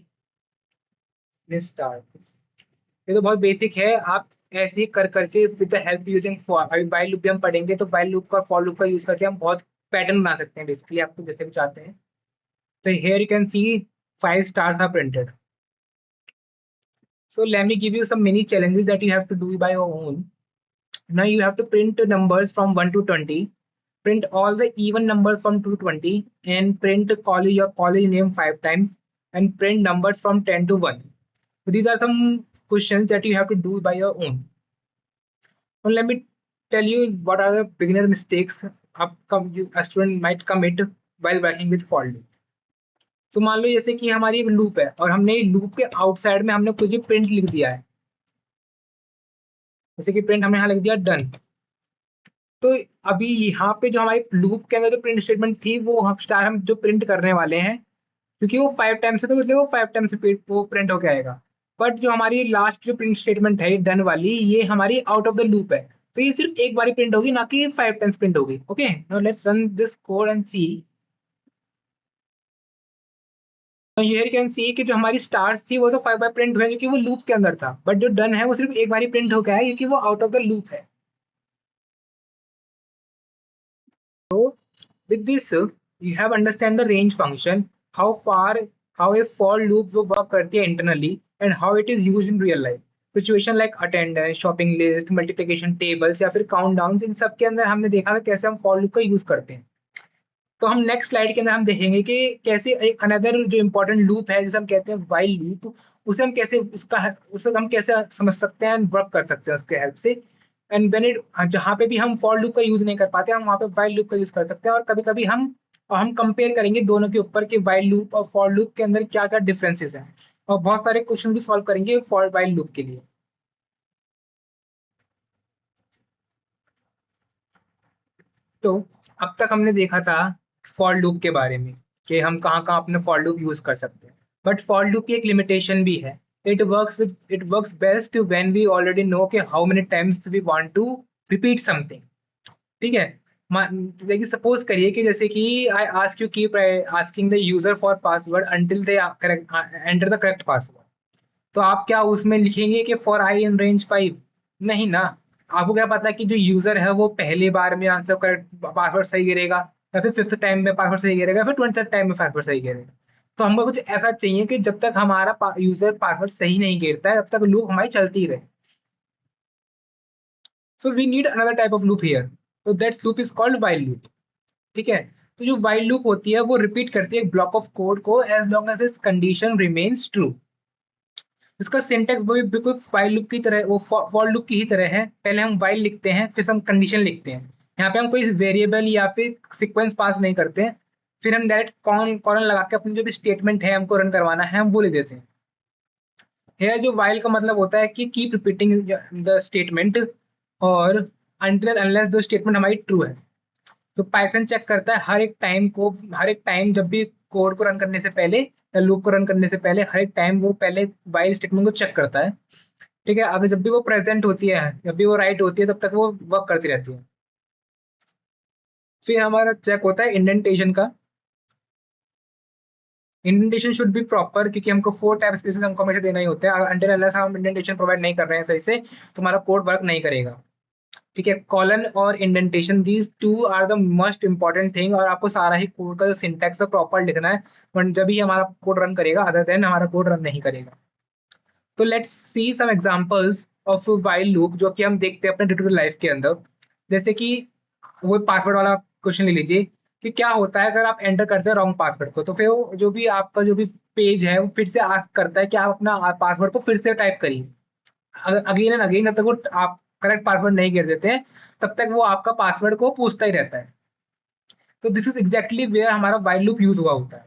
स्टार। ये तो बहुत बेसिक है, आप ऐसे ही कर करके with the help using for, अभी वाइल लूप भी हम पढ़ेंगे, तो वाइल लूप का फॉर लूप का यूज करके हम बहुत पैटर्न बना सकते हैं बेसिकली, आपको जैसे भी चाहते हैं। तो here you can see 5 stars are printed. So let me give you some mini challenges that you have to do by your own. Now you have to print numbers from 1 to 20, print all the even numbers from 2 to 20, and print your college name 5 times, and print numbers from 10 to 1. So these are some questions that you have to do by your own. Now let me tell you what are the beginner mistakes a student might commit while working with for loop. तो मान लो जैसे कि हमारी एक लूप है और हमने लूप के आउटसाइड में हमने कुछ भी प्रिंट लिख दिया है, जैसे कि प्रिंट हमने यहाँ लिख दिया डन। तो अभी यहाँ पे जो हमारी लूप के अंदर जो प्रिंट स्टेटमेंट थी वो हम स्टार हम जो प्रिंट करने वाले हैं, क्योंकि वो 5 टाइम्स है तो इसलिए वो 5 टाइम्स वो प्रिंट होके आएगा। बट जो हमारी लास्ट जो प्रिंट स्टेटमेंट है डन वाली, ये हमारी आउट ऑफ द लूप है, तो ये सिर्फ एक बारी प्रिंट होगी, ना कि 5 टाइम्स प्रिंट होगी। Okay, now let's run this code and see. Here can see कि जो हमारी स्टार्स थी वो तो 5 बार प्रिंट हुए क्योंकि वो लूप के अंदर था, बट जो डन है वो सिर्फ एक बारी प्रिंट होके आया क्योंकि वो आउट ऑफ द लूप है। With this, you have understand the range function, how a for loop will work करती है internally, and how it is used in real life. Situation like attendance, shopping list, multiplication tables या फिर countdowns, इन सब के अंदर हमने देखा था कैसे हम for loop का यूज करते हैं। तो हम नेक्स्ट स्लाइड के अंदर हम देखेंगे कि कैसे एक अनदर जो इम्पोर्टेंट लूप है जिसे हम कहते हैं while लूप, उसे हम कैसे समझ सकते हैं एंड वर्क कर सकते हैं उसके हेल्प से। एंड व्हेन इट जहाँ पे भी हम फॉर लूप का यूज नहीं कर पाते हम वहाँ पे वाइल लूप का यूज कर सकते हैं। और कभी कभी हम कंपेयर करेंगे दोनों के ऊपर कि वाइल लूप और फॉर लूप के अंदर क्या क्या डिफरेंसेस हैं, और बहुत सारे क्वेश्चन भी सॉल्व करेंगे फॉर वाइल लूप के लिए। तो अब तक हमने देखा था फॉर लूप के बारे में कि हम कहाँ कहाँ अपने फॉर लूप यूज कर सकते हैं, बट फॉर लूप की एक लिमिटेशन भी है। It works best when we already know कि how many times we want to repeat something. ठीक है, देखिए सपोज करिए कि जैसे कि I ask you keep asking the user for password until they correct enter the correct password, तो आप क्या उसमें लिखेंगे कि फॉर आई इन रेंज 5? नहीं ना। आपको क्या पता कि जो यूजर है वो पहली बार में आंसर करेक्ट पासवर्ड सही गिरेगा, या फिर फिफ्थ टाइम में पासवर्ड सही गिरेगा, या फिर 20th टाइम में पासवर्ड सही गिरेगा। तो हमको कुछ ऐसा चाहिए कि जब तक हमारा यूजर पासवर्ड सही नहीं गिरता है तब तक लूप हमारी चलती रहे। So we need another type of loop here, तो that loop is called while loop. ठीक है, तो जो व्हाइल लूप होती है वो रिपीट करती है एक ब्लॉक ऑफ कोड को एज लॉन्ग एज इस कंडीशन रिमेन्स ट्रू। इसका सिंटेक्स वो भी बिल्कुल व्हाइल लूप की तरह, वो फॉर लूप की ही तरह है। पहले हम व्हाइल लिखते हैं, फिर हम कंडीशन लिखते हैं। यहाँ पे हम कोई वेरिएबल या फिर सीक्वेंस पास नहीं करते हैं, फिर हम डायरेक्ट कॉलन लगा के अपनी जो भी स्टेटमेंट है हमको रन करवाना है हम वो लिख देते हैं। है जो व्हाइल का मतलब होता है कि कीप रिपीटिंग द स्टेटमेंट, और अनटिल अनलेस दो स्टेटमेंट हमारी ट्रू है। तो पाइथन चेक करता है हर एक टाइम जब भी कोड को रन करने से पहले या लूप को रन करने से पहले हर एक टाइम वो पहले व्हाइल स्टेटमेंट को चेक करता है। ठीक है, अगर जब भी वो प्रेजेंट होती है, जब भी वो राइट होती है, तब तक वो वर्क करती रहती है। फिर हमारा चेक होता है इंडेंटेशन का। इंडेंटेशन शुड बी प्रॉपर, क्योंकि हमको 4 टैब स्पेसेस हमको हमेशा देना ही होता है। अनटिल अनलेस हम इंडेंटेशन प्रोवाइड नहीं कर रहे हैं सही से तो हमारा कोड वर्क नहीं करेगा। ठीक है, कॉलन और indentation these two are the most important thing, और आपको सारा ही कोड का जो सिंटैक्स है प्रॉपर लिखना है, वरना जब ही हमारा कोड रन करेगा, अदर देन हमारा कोड रन नहीं करेगा। तो let's see some examples of while loop जो कि हम देखते हैं अपने डे टू डे लाइफ के अंदर। जैसे कि वो पासवर्ड वाला क्वेश्चन ले लीजिए कि क्या होता है अगर आप एंटर करते हैं रॉन्ग पासवर्ड को, तो फिर वो जो भी आपका जो भी पेज है वो फिर से आस्क करता है कि आप अपना पासवर्ड को फिर से टाइप करिए अगेन एंड अगेन। जब तक वो आप करेक्ट पासवर्ड नहीं गिर देते हैं तब तक वो आपका पासवर्ड को पूछता ही रहता है। तो दिस इज एग्जैक्टली वेयर हमारा व्हाइल लूप यूज हुआ होता है।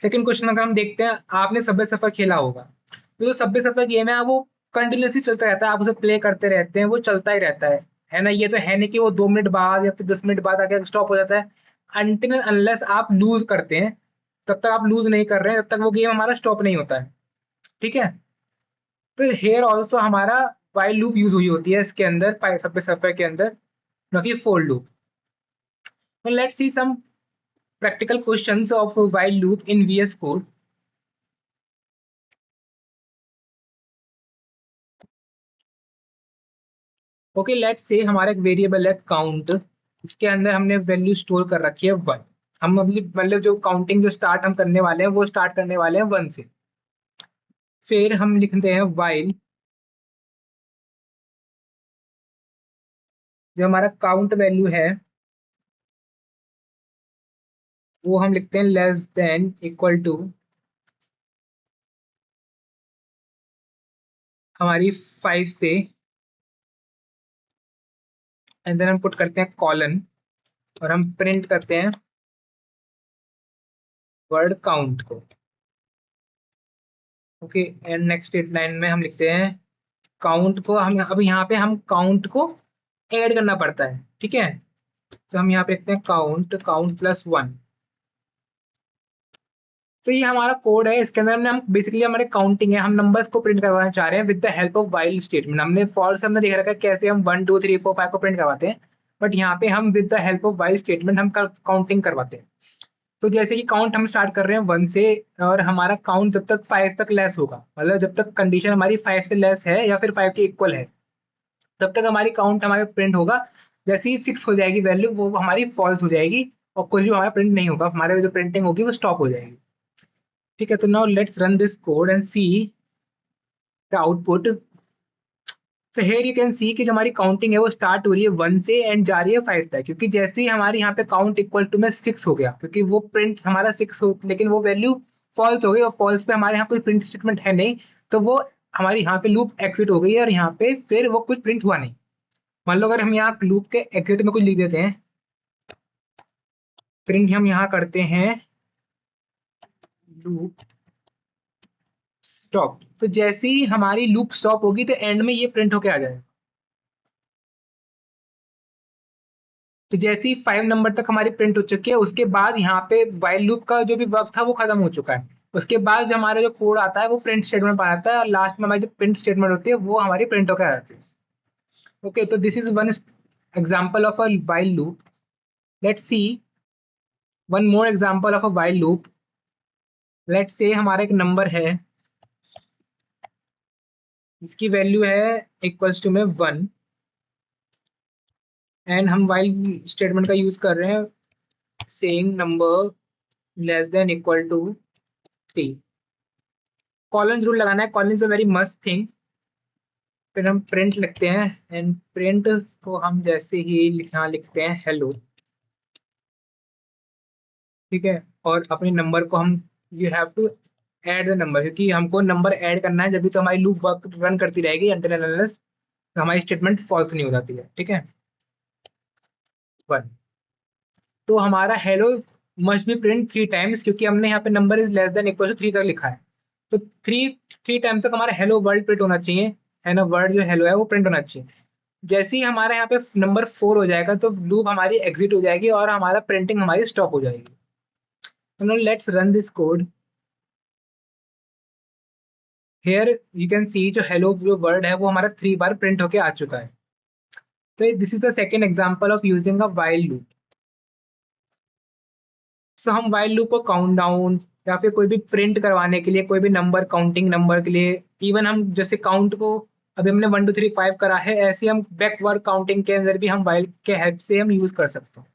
सेकंड क्वेश्चन अगर हम देखते हैं, आपने सबवे सफर खेला होगा, तो जो सबवे सफर गेम है वो कंटिन्यूसली चलता रहता है, आप उसे प्ले करते रहते हैं, वो चलता ही रहता है ना। ये तो है नहीं कि वो 2 मिनट बाद या फिर 10 मिनट बाद आके स्टॉप हो जाता है। अनटिल अनलेस आप लूज करते हैं, तब तक आप लूज नहीं कर रहे हैं, तब तक वो गेम हमारा स्टॉप नहीं होता है। ठीक है, तो हेयर ऑल्सो हमारा व्हाइल लूप यूज हुई होती है इसके अंदर सबवे सफर के अंदर, ना कि for loop. Let's see some practical questions of a while loop in VS Code. Okay, let's say हमारा एक वेरिएबल है काउंट, इसके अंदर हमने वैल्यू स्टोर कर रखी है 1। हम मतलब जो काउंटिंग जो स्टार्ट हम करने वाले हैं वो स्टार्ट करने वाले हैं 1 से। फिर हम लिखते हैं while, जो हमारा काउंट वैल्यू है वो हम लिखते हैं लेस देन इक्वल टू हमारी 5 से, एंड देन हम पुट करते हैं कॉलन और हम प्रिंट करते हैं वर्ड काउंट को। ओके, एंड नेक्स्ट लाइन में हम लिखते हैं काउंट को, हम अब यहाँ पे हम काउंट को ऐड करना पड़ता है, ठीक है। तो हम यहाँ पे लिखते हैं काउंट, काउंट प्लस 1। तो ये हमारा कोड है, इसके अंदर हमने हम बेसिकली हमारे काउंटिंग है, हम नंबर्स को प्रिंट करवाना चाह रहे हैं with the help of while statement. हमने फॉर से हमने देख रखा है कैसे हम 1 2 3 4 5 को प्रिंट करवाते हैं, बट यहाँ पे हम with the help of while statement हम काउंटिंग करवाते हैं। तो जैसे कि काउंट हम स्टार्ट कर रहे हैं 1 से, और हमारा काउंट जब तक 5 तक लेस होगा, मतलब जब तक कंडीशन हमारी 5 से लेस है या फिर 5 के इक्वल है, तब तक हमारी काउंट हमारे प्रिंट होगा। जैसे ही 6 हो जाएगी वैल्यू, वो हमारी फॉल्स हो जाएगी और कुछ भी हमारा प्रिंट नहीं होगा, हमारे जो प्रिंटिंग होगी वो स्टॉप हो जाएगी। ठीक है, तो now let's run this code and see the output. तो हेयर यू कैन सी कि जो हमारी काउंटिंग है वो स्टार्ट हो रही है 1 से एंड जा रही है 5 तक, क्योंकि जैसे ही हमारे यहाँ पे काउंट इक्वल टू में 6 हो गया, क्योंकि वो प्रिंट हमारा 6 हो, लेकिन वो वैल्यू फॉल्स हो गई और फॉल्स पे हमारे यहाँ कोई प्रिंट स्टेटमेंट है नहीं, तो वो हमारी यहाँ पे लूप एग्जिट हो गई है और यहाँ पे फिर वो कुछ प्रिंट हुआ नहीं। मान लो अगर हम यहाँ लूप के एग्जिट में कुछ लिख देते हैं, प्रिंट हम यहाँ करते हैं लूप स्टॉप, तो जैसे ही हमारी लूप स्टॉप होगी तो एंड में ये प्रिंट होके आ जाएगा। तो जैसे ही 5 नंबर तक हमारी प्रिंट हो चुकी है, उसके बाद यहाँ पे वाइल लूप का जो भी वर्क था वो खत्म हो चुका है। उसके बाद जो हमारा जो कोड आता है वो प्रिंट स्टेटमेंट पर आता है, और लास्ट में हमारी जो प्रिंट स्टेटमेंट होती है वो हमारी प्रिंट होकर आ जाती है। ओके, तो this is one example of a while loop. Let's C one more example of a while loop. Let's say हमारा एक नंबर है जिसकी वैल्यू है इक्वल्स टू में 1, एंड हम वाइल स्टेटमेंट का यूज कर रहे हैं saying number less than equal to 3। Colon जरूर लगाना है, colon is a very must thing. फिर हम प्रिंट लिखते हैं, एंड प्रिंट को हम जैसे ही यहाँ लिखते हैं हेलो, ठीक है, और अपने नंबर को हम, you have to add the number, क्योंकि हमको नंबर ऐड करना है, जब भी तो हमारी लूप वर्क रन करती रहेगी अनटिल एंड अनलेस हमारी स्टेटमेंट फॉल्स नहीं हो जाती है, ठीक है। 1, तो हमारा hello must be print 3 times, क्योंकि हमने यहाँ पे number is less than equal to 3 तक लिखा है। तो 3 टाइम्स तक हमारा हेलो वर्ल्ड प्रिंट होना चाहिए, है ना, वर्ड जो हेलो है वो प्रिंट होना चाहिए। जैसे ही हमारे यहाँ पे नंबर 4 हो जाएगा तो लूप हमारी एग्जिट हो जाएगी और हमारा प्रिंटिंग हमारी स्टॉप हो जाएगी। तो let's run this code. Here you can see जो हेलो जो वर्ड है वो हमारा 3 बार प्रिंट होके आ चुका है। तो this is the second example of using a while loop. सो हम वाइल लूप को काउंट डाउन या फिर कोई भी प्रिंट करवाने के लिए, कोई भी नंबर काउंटिंग नंबर के लिए, इवन हम जैसे काउंट को अभी हमने 1 2 3 5 करा है, ऐसे हम बैकवर्ड काउंटिंग के अंदर भी हम वाइल के हेल्प से हम यूज कर सकते हैं।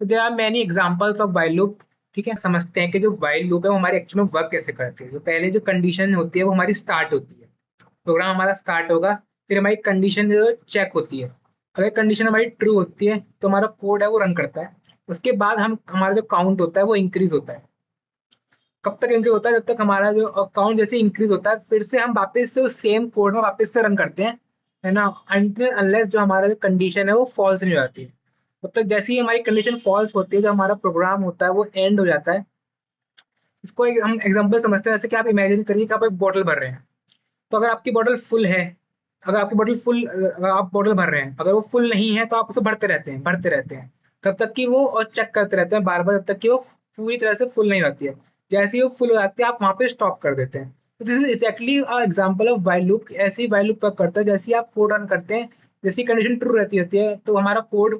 तो there are many examples of while loop. ठीक है, समझते हैं कि जो वाइल लूप है वो हमारे एक्चुअल में वर्क कैसे करती है। तो पहले जो कंडीशन होती है वो हमारी स्टार्ट होती है, प्रोग्राम हमारा स्टार्ट होगा, फिर हमारी कंडीशन जो चेक होती है, अगर कंडीशन हमारी ट्रू होती है तो हमारा कोड है वो रन करता है। उसके बाद हम हमारा जो काउंट होता है वो इंक्रीज होता है। कब तक इंक्रीज होता है? जब तक हमारा जो अकाउंट जैसे इंक्रीज होता है फिर से हम वापस से उस सेम कोड में वापस से रन करते हैं, है ना, अनटिल अनलेस जो हमारा जो कंडीशन है वो फॉल्स नहीं हो जाती है। तब तक जैसे ही हमारी कंडीशन फॉल्स होती है, जो हमारा प्रोग्राम होता है वो एंड हो जाता है। इसको एक हम एग्जांपल समझते हैं, जैसे कि आप इमेजिन करिए कि आप एक बॉटल भर रहे हैं। तो अगर आपकी बॉटल फुल है, अगर आपकी बॉटल फुल, अगर आप बॉटल भर रहे हैं, अगर वो फुल नहीं है तो आप उसे भरते रहते हैं, भरते रहते हैं, तब तक कि वो, और चेक करते रहते हैं बार बार जब तक कि वो पूरी तरह से फुल नहीं होती है। जैसे ही वो फुल हो जाती है आप वहां पे स्टॉप कर देते हैं। तो this is actually example of while loop. ऐसे ही वाइल लूप वर्क करता है, जैसे ही आप कोड रन करते हैं, जैसी कंडीशन ट्रू रहती होती है तो हमारा कोड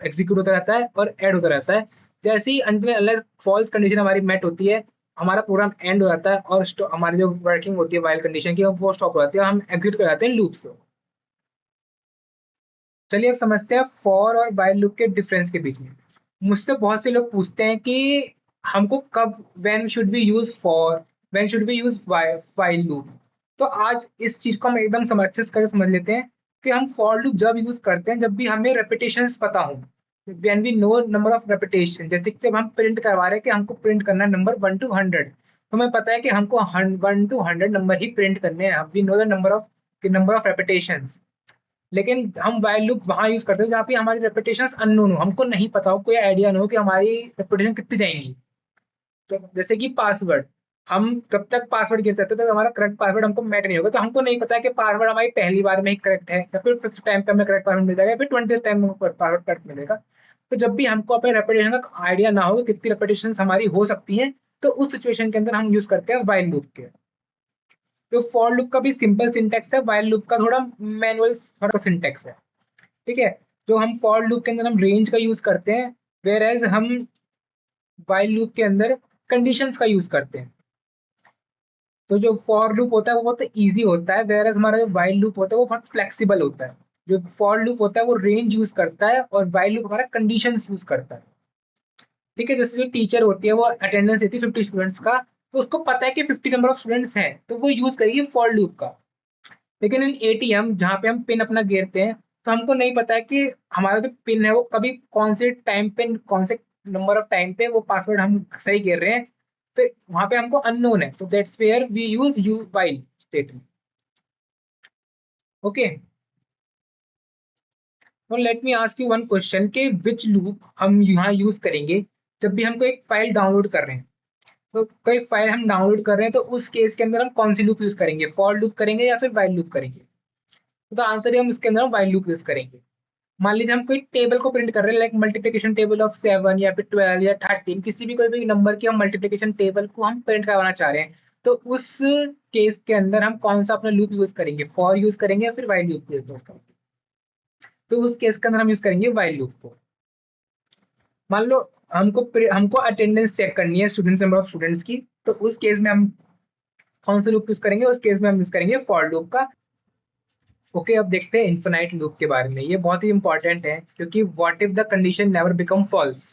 एग्जीक्यूट होता रहता है और ऐड होता रहता है। जैसे ही अनटिल अनलेस फॉल्स कंडीशन हमारी मेट होती है, हमारा प्रोग्राम एंड हो जाता है और हमारी जो वर्किंग होती है वाइल कंडीशन की वो स्टॉप हो जाती है, हम एग्जिट कर जाते हैं लूप से। चलिए अब समझते हैं फॉर और वाइल लूप के डिफरेंस के बीच में। मुझसे बहुत से लोग पूछते हैं कि हमको कब, when should we use for, when should we use while loop. तो आज इस चीज को हम एकदम अच्छे से करके समझ लेते हैं कि हम फॉर लूप जब यूज करते हैं जब भी हमें रेपिटेशंस पता हो, when we know number of repetition. जैसे कि जब हम प्रिंट करवा रहे हैं कि हमको प्रिंट करना है नंबर 1 to 100, तो हमें पता है कि हमको 1 to 100 नंबर ही प्रिंट करने हैं, we know the number of repetitions. लेकिन हम वाइल लूप वहां यूज करते हैं जहाँ पे हमारी रेपिटेशंस अननोन हो, हमको नहीं पता हो, कोई आइडिया ना हो कि हमारी रेपिटेशन कितनी जाएंगी। तो जैसे कि पासवर्ड, हम कब तक पासवर्ड गिरते थे तक हमारा करेक्ट पासवर्ड हमको मैट नहीं होगा, तो हमको नहीं पता है कि पासवर्ड हमारी पहली बार में ही करेक्ट है या फिर 5th टाइम पे हमें करेक्ट पासवर्ड मिल जाएगा या फिर 20th टाइम में पासवर्ड करेक्ट मिलेगा। तो जब भी हमको अपने रेपिटेशन का आइडिया ना हो कि कितनी रेपिटेशन हमारी हो सकती है, तो उस सिचुएशन के अंदर हम यूज करते हैं वाइल लूप के। तो फॉर लूप का भी सिंपल सिंटेक्स है, वाइल लूप का थोड़ा मैनुअल थोड़ा सिंटेक्स है। ठीक है। जो हम फॉर लूप के अंदर हम रेंज का यूज करते हैं, वेयर एज हम वाइल लूप के अंदर कंडीशंस का यूज करते हैं। तो जो फॉर लूप होता है वो बहुत इजी होता है, वेयर एज हमारा जो वाइल लूप होता है वो बहुत फ्लेक्सिबल होता है। जो फॉर लूप होता है वो रेंज यूज करता है और वाइल लूप हमारा कंडीशंस यूज करता है। ठीक है। जैसे जो टीचर होती है वो अटेंडेंस देती है 50 स्टूडेंट्स का, तो उसको पता है कि 50 नंबर ऑफ स्टूडेंट्स हैं, तो वो यूज करेगी फॉर लूप का। लेकिन इन एटीएम जहाँ पे हम पिन अपना गिरते हैं, तो हमको नहीं पता है कि हमारा जो पिन है वो कभी कौन से टाइम पे कौन से नंबर ऑफ टाइम पे वो पासवर्ड हम सही गिर रहे हैं, तो वहां पे हमको अननोन है, तो that's where we use while statement. Okay. तो let me ask you one question के विच लूप हम यहाँ यूज करेंगे जब भी हमको एक फाइल डाउनलोड कर रहे हैं। तो कोई फाइल हम डाउनलोड कर रहे हैं तो उस केस के अंदर हम कौन सी लूप यूज करेंगे, फॉर लूप करेंगे या फिर वाइल लूप करेंगे? तो आंसर है हम इसके अंदर वाइल लूप यूज करेंगे। मान लीजिए हम कोई टेबल को प्रिंट कर रहे हैं, लाइक मल्टीप्लिकेशन टेबल ऑफ 7 या फिर 12 या 13, किसी भी कोई भी नंबर की हम मल्टीप्लिकेशन टेबल को हम प्रिंट करवाना चाह रहे हैं, तो उस केस के अंदर हम कौन सा अपना लूप यूज करेंगे, फॉर यूज करेंगे या फिर वाइल लूप यूज करेंगे? तो उस केस के अंदर हम यूज करेंगे वाइल लूप को। मान लो हमको अटेंडेंस चेक करनी है स्टूडेंट्स, नंबर ऑफ स्टूडेंट्स की, तो उस केस में हम कौन सा लूप यूज करेंगे, उस केस में हम यूज करेंगे फॉर लूप का। ओके, अब देखते हैं इन्फिनाइट लूप के बारे में। ये बहुत ही इंपॉर्टेंट है क्योंकि what if the condition never become false,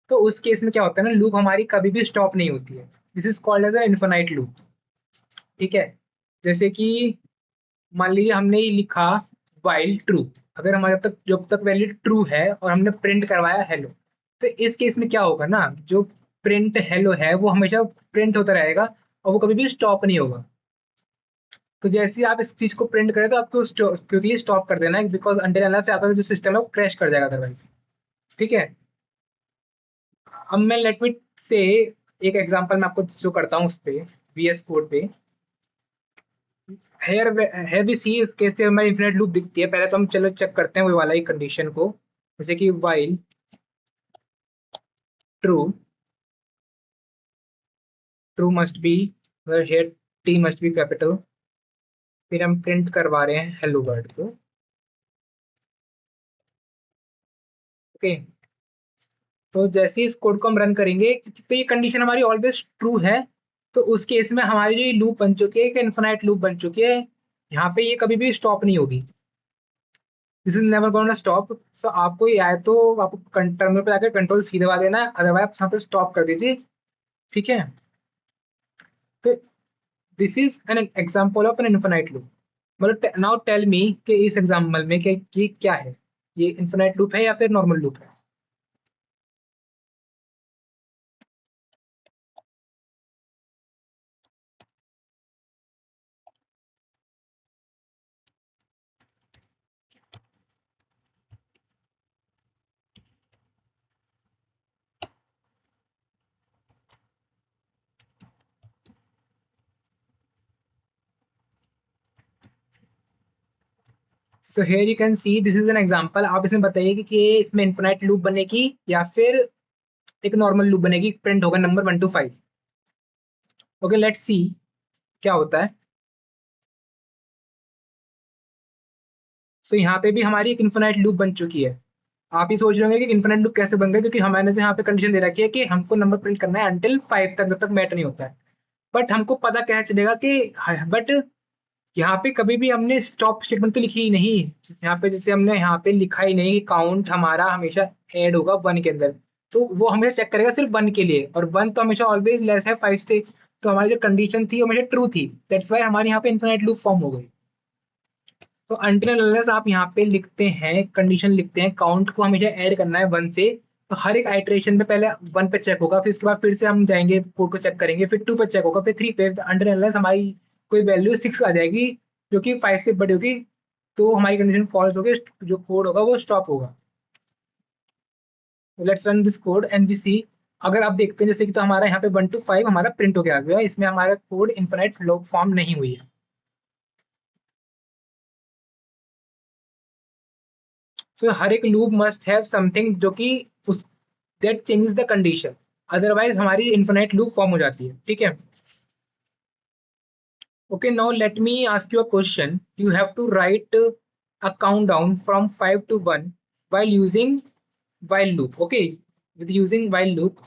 तो उस केस में क्या होता है ना, लूप हमारी कभी भी स्टॉप नहीं होती है। This is called as a infinite loop. ठीक है। जैसे कि मान लीजिए हमने ये लिखा वाइल ट्रू, अगर हमारे जब तक वैल्यू ट्रू है और हमने प्रिंट करवाया हेलो, तो इस केस में क्या होगा ना, जो प्रिंट हेलो है वो हमेशा प्रिंट होता रहेगा और वो कभी भी स्टॉप नहीं होगा। तो जैसे ही आप इस चीज को प्रिंट करें तो आपको क्विकली स्टॉप कर देना है, बिकॉज अंटिल अनलेस से आपका जो सिस्टम है वो क्रैश कर जाएगा अदरवाइज। ठीक है। अब मैं लेट मी से एक एग्जांपल मैं आपको शो करता हूँ उस पे, वीएस कोड पे। हेयर है भी सी कैसे हमारी इन्फिनिट लूप दिखती है। पहले तो हम चलो चेक करते हैं वो वाला ही कंडीशन को, जैसे कि while true, true must be, here T must be capital, फिर हम प्रिंट करवा रहे हैं हेलो वर्ड को। ओके। तो जैसे ही इस कोड को हम रन करेंगे तो ये कंडीशन हमारी ऑलवेज ट्रू है, तो उस केस में हमारी जो ये लूप बन चुकी है, एक इन्फिनाइट लूप बन चुकी है, यहाँ पे ये कभी भी स्टॉप नहीं होगी। This is never gonna stop. So आपको ये आए तो आपको टर्मिनल पे जाकर कंट्रोल सी दबा देना है, अदरवाइज आप यहाँ पे स्टॉप कर दीजिए। ठीक है। तो this is an example of an infinite loop. मतलब नाउ टेल मी कि इस एग्जाम्पल में कि क्या है, ये इन्फिनाइट लूप है या फिर नॉर्मल लूप है? So here you can see this is an example. आप इसमें बताइए कि इसमें इन्फिनाइट लूप बनेगी या फिर एक नॉर्मल लूप बनेगी, प्रिंट होगा number 1 to 5। Okay, let's see क्या होता है। सो यहाँ पे भी हमारी एक इन्फिनाइट लूप बन चुकी है। आप ही सोच रहे होंगे कि इन्फिनाइट लूप कैसे बन गया, क्योंकि हमारे यहाँ पे कंडीशन दे रखी है कि हमको नंबर प्रिंट करना है अंटिल 5 तक, जब तक मैटर नहीं होता है। बट हमको पता कैसे चलेगा कि, बट यहाँ पे कभी भी हमने स्टॉप स्टेटमेंट तो लिखी ही नहीं। यहाँ पे जैसे हमने यहाँ पे लिखा ही नहीं कि काउंट हमारा हमेशा ऐड होगा 1 के अंदर, तो वो हमेशा चेक करेगा सिर्फ 1 के लिए, और 1 तो हमेशा ऑलवेज लेस है 5 से। तो हमारी जो कंडीशन थी वो हमेशा ट्रू थी, दैट्स वाई हमारे यहाँ पे इन्फिनाइट लूप फॉर्म हो गई। तो अनटिल अनलेस आप यहाँ पे लिखते हैं, कंडीशन लिखते हैं काउंट को हमेशा ऐड करना है 1 से, तो हर एक आइट्रेशन में पहले 1 पे चेक होगा, फिर इसके बाद फिर से हम जाएंगे कोड को चेक करेंगे, फिर 2 पे चेक होगा, फिर 3 पे, अनटिल अनलेस हमारी कोई वैल्यू 6 आ जाएगी जो कि 5 से बड़ी होगी, तो हमारी कंडीशन फॉल्स होगी, जो कोड होगा वो स्टॉप होगा। Let's run this code and we see. अगर आप देखते हैं जैसे कि, तो हमारा यहाँ पे 1 to 5 हमारा प्रिंट होके आ गया, इसमें हमारा कोड इनफिनाइट लूप फॉर्म नहीं हुई है। सो हर एक लूप मस्ट हैव समथिंग जो कि उस that changes the condition, otherwise हमारी इनफिनाइट लूप फॉर्म हो जाती है, ठीक है। Okay, now let me ask you a question. You have to write a countdown from 5 to 1 while using while loop. Okay, with using while loop,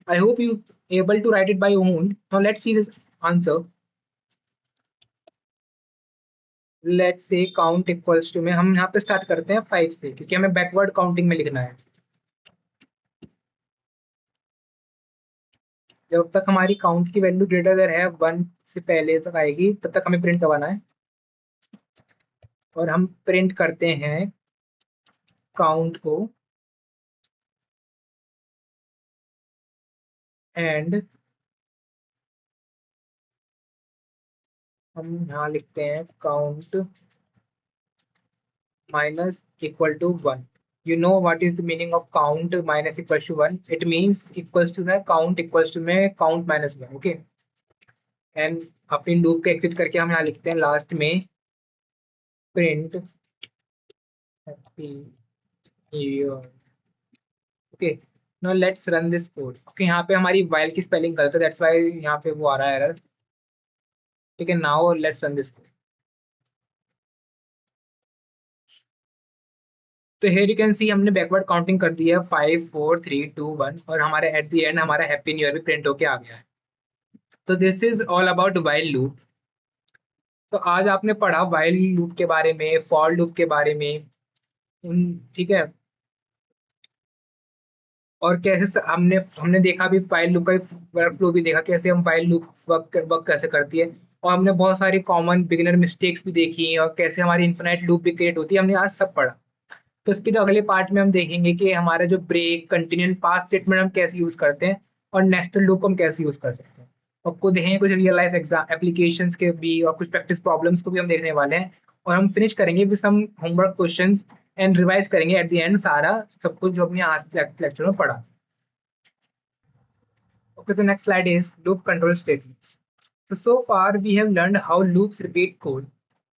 I hope you able to write it by own. Now let's see the answer. Let's say count equals to में हम यहाँ पे स्टार्ट करते हैं 5 से, क्योंकि हमें बैकवर्ड काउंटिंग में लिखना है। जब तक हमारी काउंट की वैल्यू ग्रेटर देन है 1 से पहले तक आएगी, तब तक हमें प्रिंट करवाना है। और हम प्रिंट करते हैं काउंट को एंड हम यहाँ लिखते हैं count minus equal to 1। You know what is the meaning of count minus equals to 1? It means equals to the count equals to में count minus 1, okay? एंड अपनी लूप को एग्जिट करके हम यहाँ लिखते हैं लास्ट में print happy year. Okay, now let's run this code. Okay, यहाँ पे हमारी वाइल की स्पेलिंग गलत है, दैट्स व्हाई यहाँ पे वो आ रहा है एरर। ठीक है, now let's run this code. तो हेयर यू कैन सी हमने बैकवर्ड काउंटिंग कर दी है 5 4 3 2 1, और हमारे एट द एंड हमारा हैप्पी न्यू ईयर भी प्रिंट होके आ गया है। तो this is all about while loop. तो आज आपने पढ़ा वाइल लूप के बारे में, फॉर लूप के बारे में, ठीक है। और कैसे हमने हमने देखा भी फाइल लूप का वर्क फ्लो भी देखा, कैसे हम फाइल लूप वर्क कैसे करती है। और हमने बहुत सारी कॉमन बिगिनर मिस्टेक्स भी देखी, और कैसे हमारी इन्फिनाइट लूप भी क्रिएट होती है, हमने आज सब पढ़ा। तो इसके जो अगले पार्ट में हम देखेंगे कि हमारा जो ब्रेक, कंटिन्यू, पास स्टेटमेंट हम कैसे यूज करते हैं, और नेस्टेड लूप हम कैसे यूज कर सकते हैं। और को देखेंगे कुछ रियल लाइफ एग्जाम एप्लीकेशंस के भी, और कुछ प्रैक्टिस प्रॉब्लम्स को भी हम देखने वाले हैं। और हम फिनिश करेंगे with some homework questions and revise करेंगे एट द एंड सारा सब कुछ जो हमने आज लेक्चर में पढ़ा। Okay, the next slide is loop control statements. So far we have learned how loops repeat code,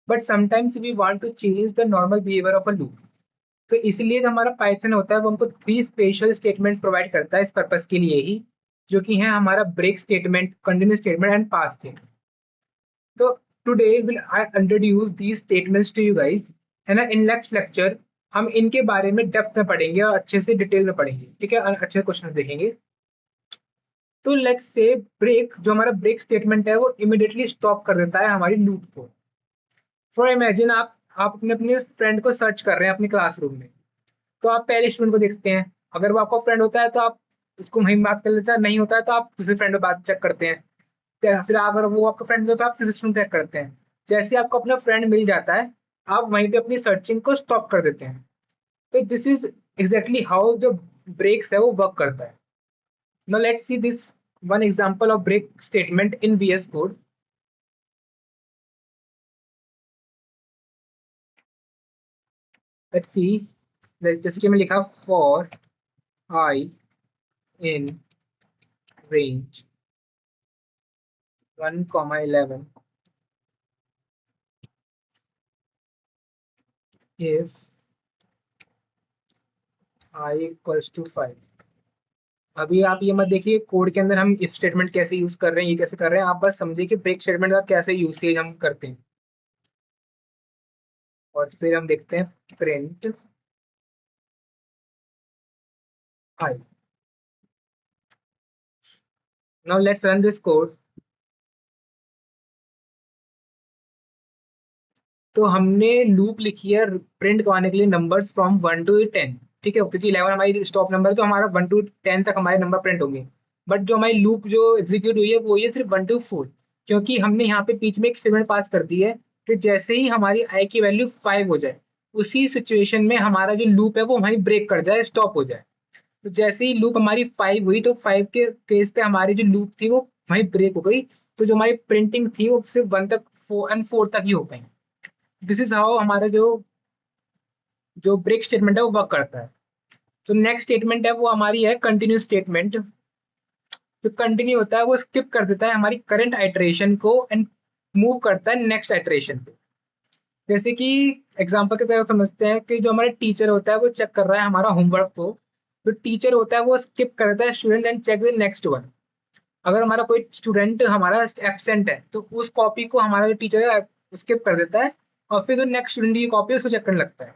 but sometimes we want to change the normal behavior of a loop. तो इसलिए जो हमारा पाइथन होता है वो हमको 3 स्पेशल स्टेटमेंट्स प्रोवाइड करता है इस पर्पस के लिए ही, जो कि है हमारा break statement, continue statement and pass statement. तो today will I introduce these statements to you guys, है ना। इन नेक्स्ट लेक्चर हम इनके बारे में डेप्थ में पढ़ेंगे और अच्छे से डिटेल में पढ़ेंगे, ठीक है, अच्छे क्वेश्चन देखेंगे। तो लेट्स से ब्रेक, जो हमारा ब्रेक स्टेटमेंट है वो इमिडिएटली स्टॉप कर देता है हमारी लूप को। फॉर इमेजिन आप अपने अपने फ्रेंड को सर्च कर रहे हैं अपनी क्लासरूम में, तो आप पहले स्टूडेंट को देखते हैं, अगर वो आपका फ्रेंड होता है तो आप उसको वहीं बात कर लेते हैं, नहीं होता है तो आप दूसरे फ्रेंड को बात चेक करते हैं, फिर अगर वो आपका फ्रेंड होता है तो आप तीसरे स्टूडेंट चेक करते हैं। जैसे आपको अपना फ्रेंड मिल जाता है, आप वहीं पे अपनी सर्चिंग को स्टॉप कर देते हैं। तो दिस इज एग्जैक्टली हाउ जो ब्रेक्स है वो वर्क करता है। Now let's see this one example of break statement in VS Code. Let's see, जैसे कि मैं लिखा for I in range 1, 11 if I equals to 5। अभी आप ये मत देखिए कोड के अंदर हम इफ स्टेटमेंट कैसे यूज कर रहे हैं, ये कैसे कर रहे हैं, आप बस समझिए कि ब्रेक स्टेटमेंट का कैसे यूसेज हम करते हैं। और फिर हम देखते हैं print I। Now let's run this code. तो हमने लूप लिखी है प्रिंट करवाने के लिए नंबर्स फ्रॉम 1 to 10, ठीक है, क्योंकि 11 हमारी स्टॉप नंबर है, तो हमारा 1 to 10 तक हमारे नंबर प्रिंट होंगे। बट जो हमारी लूप जो एग्जीक्यूट हुई है वो ये सिर्फ 1 to 4, क्योंकि हमने यहाँ पे बीच में एक स्टेटमेंट पास कर दी है कि जैसे ही हमारी आई की वैल्यू 5 हो जाए, उसी सिचुएशन में हमारा जो लूप है वो वहीं ब्रेक कर जाए, स्टॉप हो जाए। तो जैसे ही लूप हमारी 5 हुई तो 5 के केस पे हमारी जो लूप थी वो वहीं ब्रेक हो गई। तो जो हमारी प्रिंटिंग थी वो सिर्फ 1 तक, 4 तक ही हो पाई। दिस इज हाउ हमारा जो जो ब्रेक स्टेटमेंट है वो वर्क करता है। तो नेक्स्ट स्टेटमेंट है वो हमारी है कंटिन्यू स्टेटमेंट। जो कंटिन्यू होता है वो स्किप कर देता है हमारी करंट आइटरेशन को एंड मूव करता है नेक्स्ट आइटरेशन पे। जैसे कि एग्जांपल की तरह समझते हैं कि जो हमारा टीचर होता है वो चेक कर रहा है हमारा होमवर्क को। तो टीचर होता है वो स्किप कर देता है student and check the next one. अगर हमारा कोई स्टूडेंट हमारा एब्सेंट है तो उस कॉपी को हमारा जो टीचर है स्किप कर देता है और फिर जो नेक्स्ट स्टूडेंट की कॉपी है उसको चेक करने लगता है।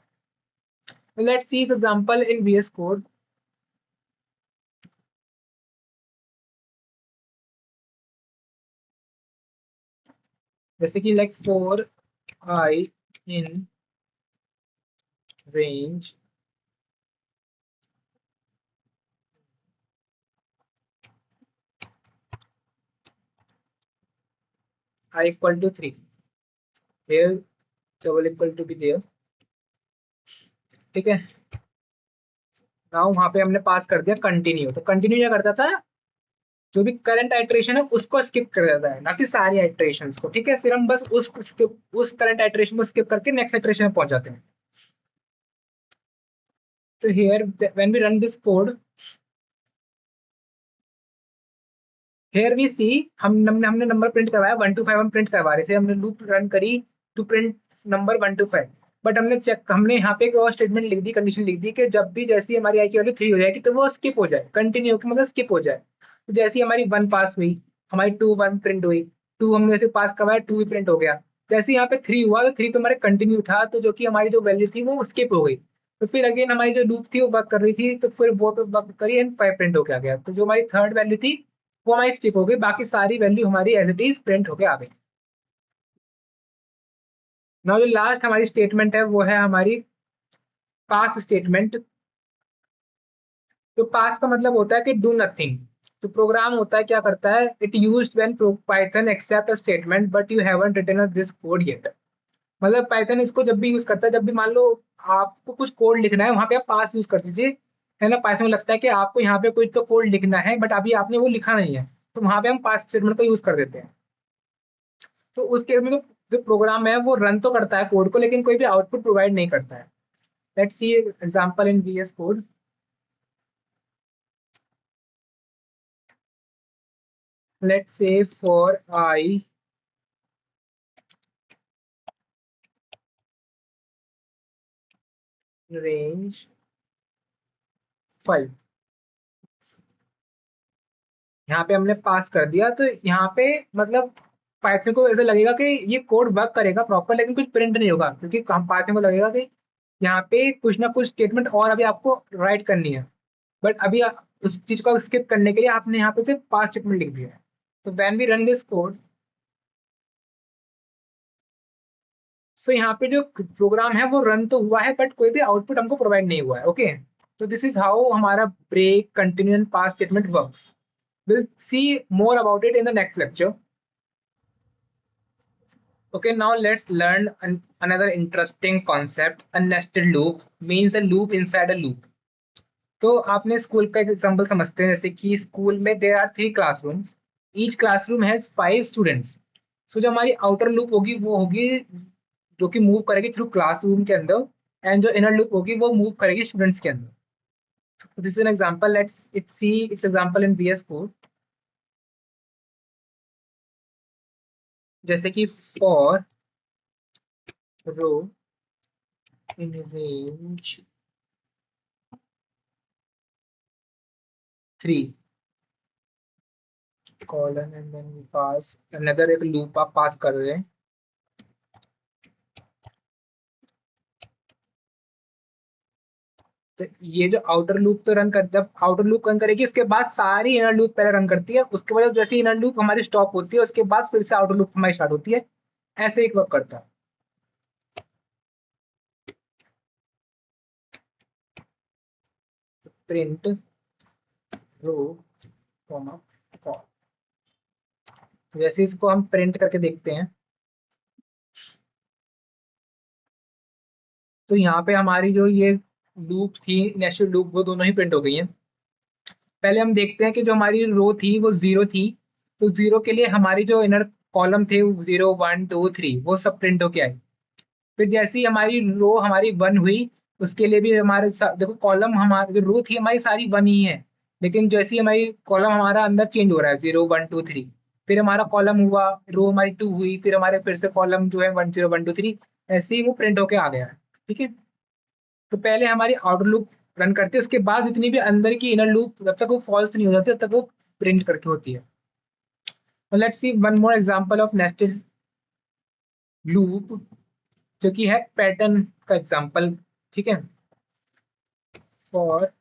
Let's see this example in VS code. जैसे कि like for I in range I equal to 3, here double equal to be there. ठीक है, नाउ वहां पे हमने पास कर दिया कंटिन्यू। तो कंटिन्यू क्या करता था, जो भी करंट आइट्रेशन है उसको स्किप कर देता है, ना कि सारी आइट्रेशंस को। ठीक है, फिर हम बस उस करंट आइट्रेशन को स्किप करके नेक्स्ट आइट्रेशन में पहुंच जाते हैं। तो here when we run this code, here we see हमने नंबर प्रिंट करवाया 1 to 5, हम प्रिंट करवा रहे थे, हमने लूप रन करी to print number 1 to 5। But हमने यहाँ पे एक और स्टेटमेंट लिख दी, कंडीशन लिख दी कि जब भी जैसी हमारी आई की वैल्यू 3 हो जाएगी तो वो स्किप हो जाए, कंटिन्यू की मतलब स्किप हो जाए। तो जैसी हमारी 1 पास हुई, हमारी 2 1 प्रिंट हुई, 2 हमने जैसे पास करवाया 2 भी प्रिंट हो गया। जैसे यहाँ पे 3 हुआ तो 3 पे हमारे कंटिन्यू था, तो जो कि हमारी जो वैल्यू थी वो स्किप हो गई। तो फिर अगेन हमारी जो लूप थी वो वर्क कर रही थी, तो फिर वो पे वर्क करी एंड 5 प्रिंट होके आ गया। तो जो हमारी थर्ड वैल्यू थी वो हमारी स्किप हो गई, बाकी सारी वैल्यू हमारी एज इट इज प्रिंट होके आ गई। नाउ जो लास्ट हमारी स्टेटमेंट है वो है हमारी पास स्टेटमेंट। तो पास का मतलब होता है कि डू नथिंग। तो प्रोग्राम होता है क्या करता है, it used when python accept a statement but you haven't written this code yet. मतलब पाइथन इसको जब भी यूज करता है, जब भी मान लो आपको कुछ कोड लिखना है वहां पे आप पास यूज कर दीजिए, है ना। पाइथन में लगता है कि आपको यहाँ पे कोई तो कोड लिखना है बट अभी आपने वो लिखा नहीं है, तो वहां पे हम पास स्टेटमेंट का यूज कर देते हैं। तो उस केस में तो जो प्रोग्राम है वो रन तो करता है कोड को, लेकिन कोई भी आउटपुट प्रोवाइड नहीं करता है। Let's see example in VS code. Let's say for I range 5, यहाँ पे हमने पास कर दिया। तो यहाँ पे मतलब पाइथन को ऐसा लगेगा कि ये कोड वर्क करेगा प्रॉपर, लेकिन कुछ प्रिंट नहीं होगा, क्योंकि हम पाइथन को लगेगा कि यहाँ पे कुछ ना कुछ स्टेटमेंट और अभी आपको राइट करनी है। बट अभी उस चीज को स्किप करने के लिए आपने यहाँ पे सिर्फ पास स्टेटमेंट लिख दिया है। तो when we run this code, so यहाँ पे जो प्रोग्राम है वो रन तो हुआ है बट कोई भी आउटपुट हमको प्रोवाइड नहीं हुआ है। ओके, तो दिस इज हाउ हमारा break continue and pass statement works. Will see more about it in the next lecture. Okay, now let's learn another interesting concept. A nested loop means a loop inside a loop. तो आपने स्कूल का एक एग्जांपल समझते हैं, जैसे कि स्कूल में there are 3 classrooms, each classroom has 5 students. So जो हमारी आउटर लूप होगी वो होगी जो कि मूव करेगी थ्रू क्लासरूम के अंदर, एंड जो इनर लूप होगी वो मूव करेगी स्टूडेंट्स के अंदर। This is an example, let's it see its example in VS code. जैसे कि for row in range 3 colon and then we pass another एक लूप आप पास कर रहे हैं। तो ये जो आउटर लूप तो रन कर, जब आउटर लूप रन करेगी उसके बाद सारी इनर लूप पहले रन करती है, उसके बाद जैसे इनर लूप हमारी स्टॉप होती है उसके बाद फिर से आउटर लूप हमारी स्टार्ट होती है। ऐसे एक वर्क करता है। Print row comma for. जैसे इसको हम प्रिंट करके देखते हैं तो यहाँ पे हमारी जो ये लूप थी, नेस्टेड लूप, वो दोनों ही प्रिंट हो गई हैं। पहले हम देखते हैं कि जो हमारी रो थी वो जीरो थी, तो जीरो के लिए हमारी जो इनर कॉलम थे 0 1 2 3 वो सब प्रिंट होके आई। फिर जैसे ही हमारी रो हमारी वन हुई, उसके लिए भी हमारे देखो कॉलम, हमारी जो रो थी हमारी सारी वन ही है, लेकिन जैसे ही हमारी कॉलम हमारा अंदर चेंज हो रहा है 0 1 2 3, फिर हमारा कॉलम हुआ, रो हमारी टू हुई, फिर हमारे फिर से कॉलम जो है 1 0 1 2 3, ऐसे ही वो प्रिंट होके आ गया है। ठीक है, तो पहले हमारी आउटर लूप रन करती है, उसके बाद जितनी भी अंदर की इनर लूप जब तक वो फॉल्स नहीं हो जाती तब तक वो प्रिंट करके होती है। Let's C one more example of nested loop, जो कि है पैटर्न का एग्जांपल। ठीक है, फॉर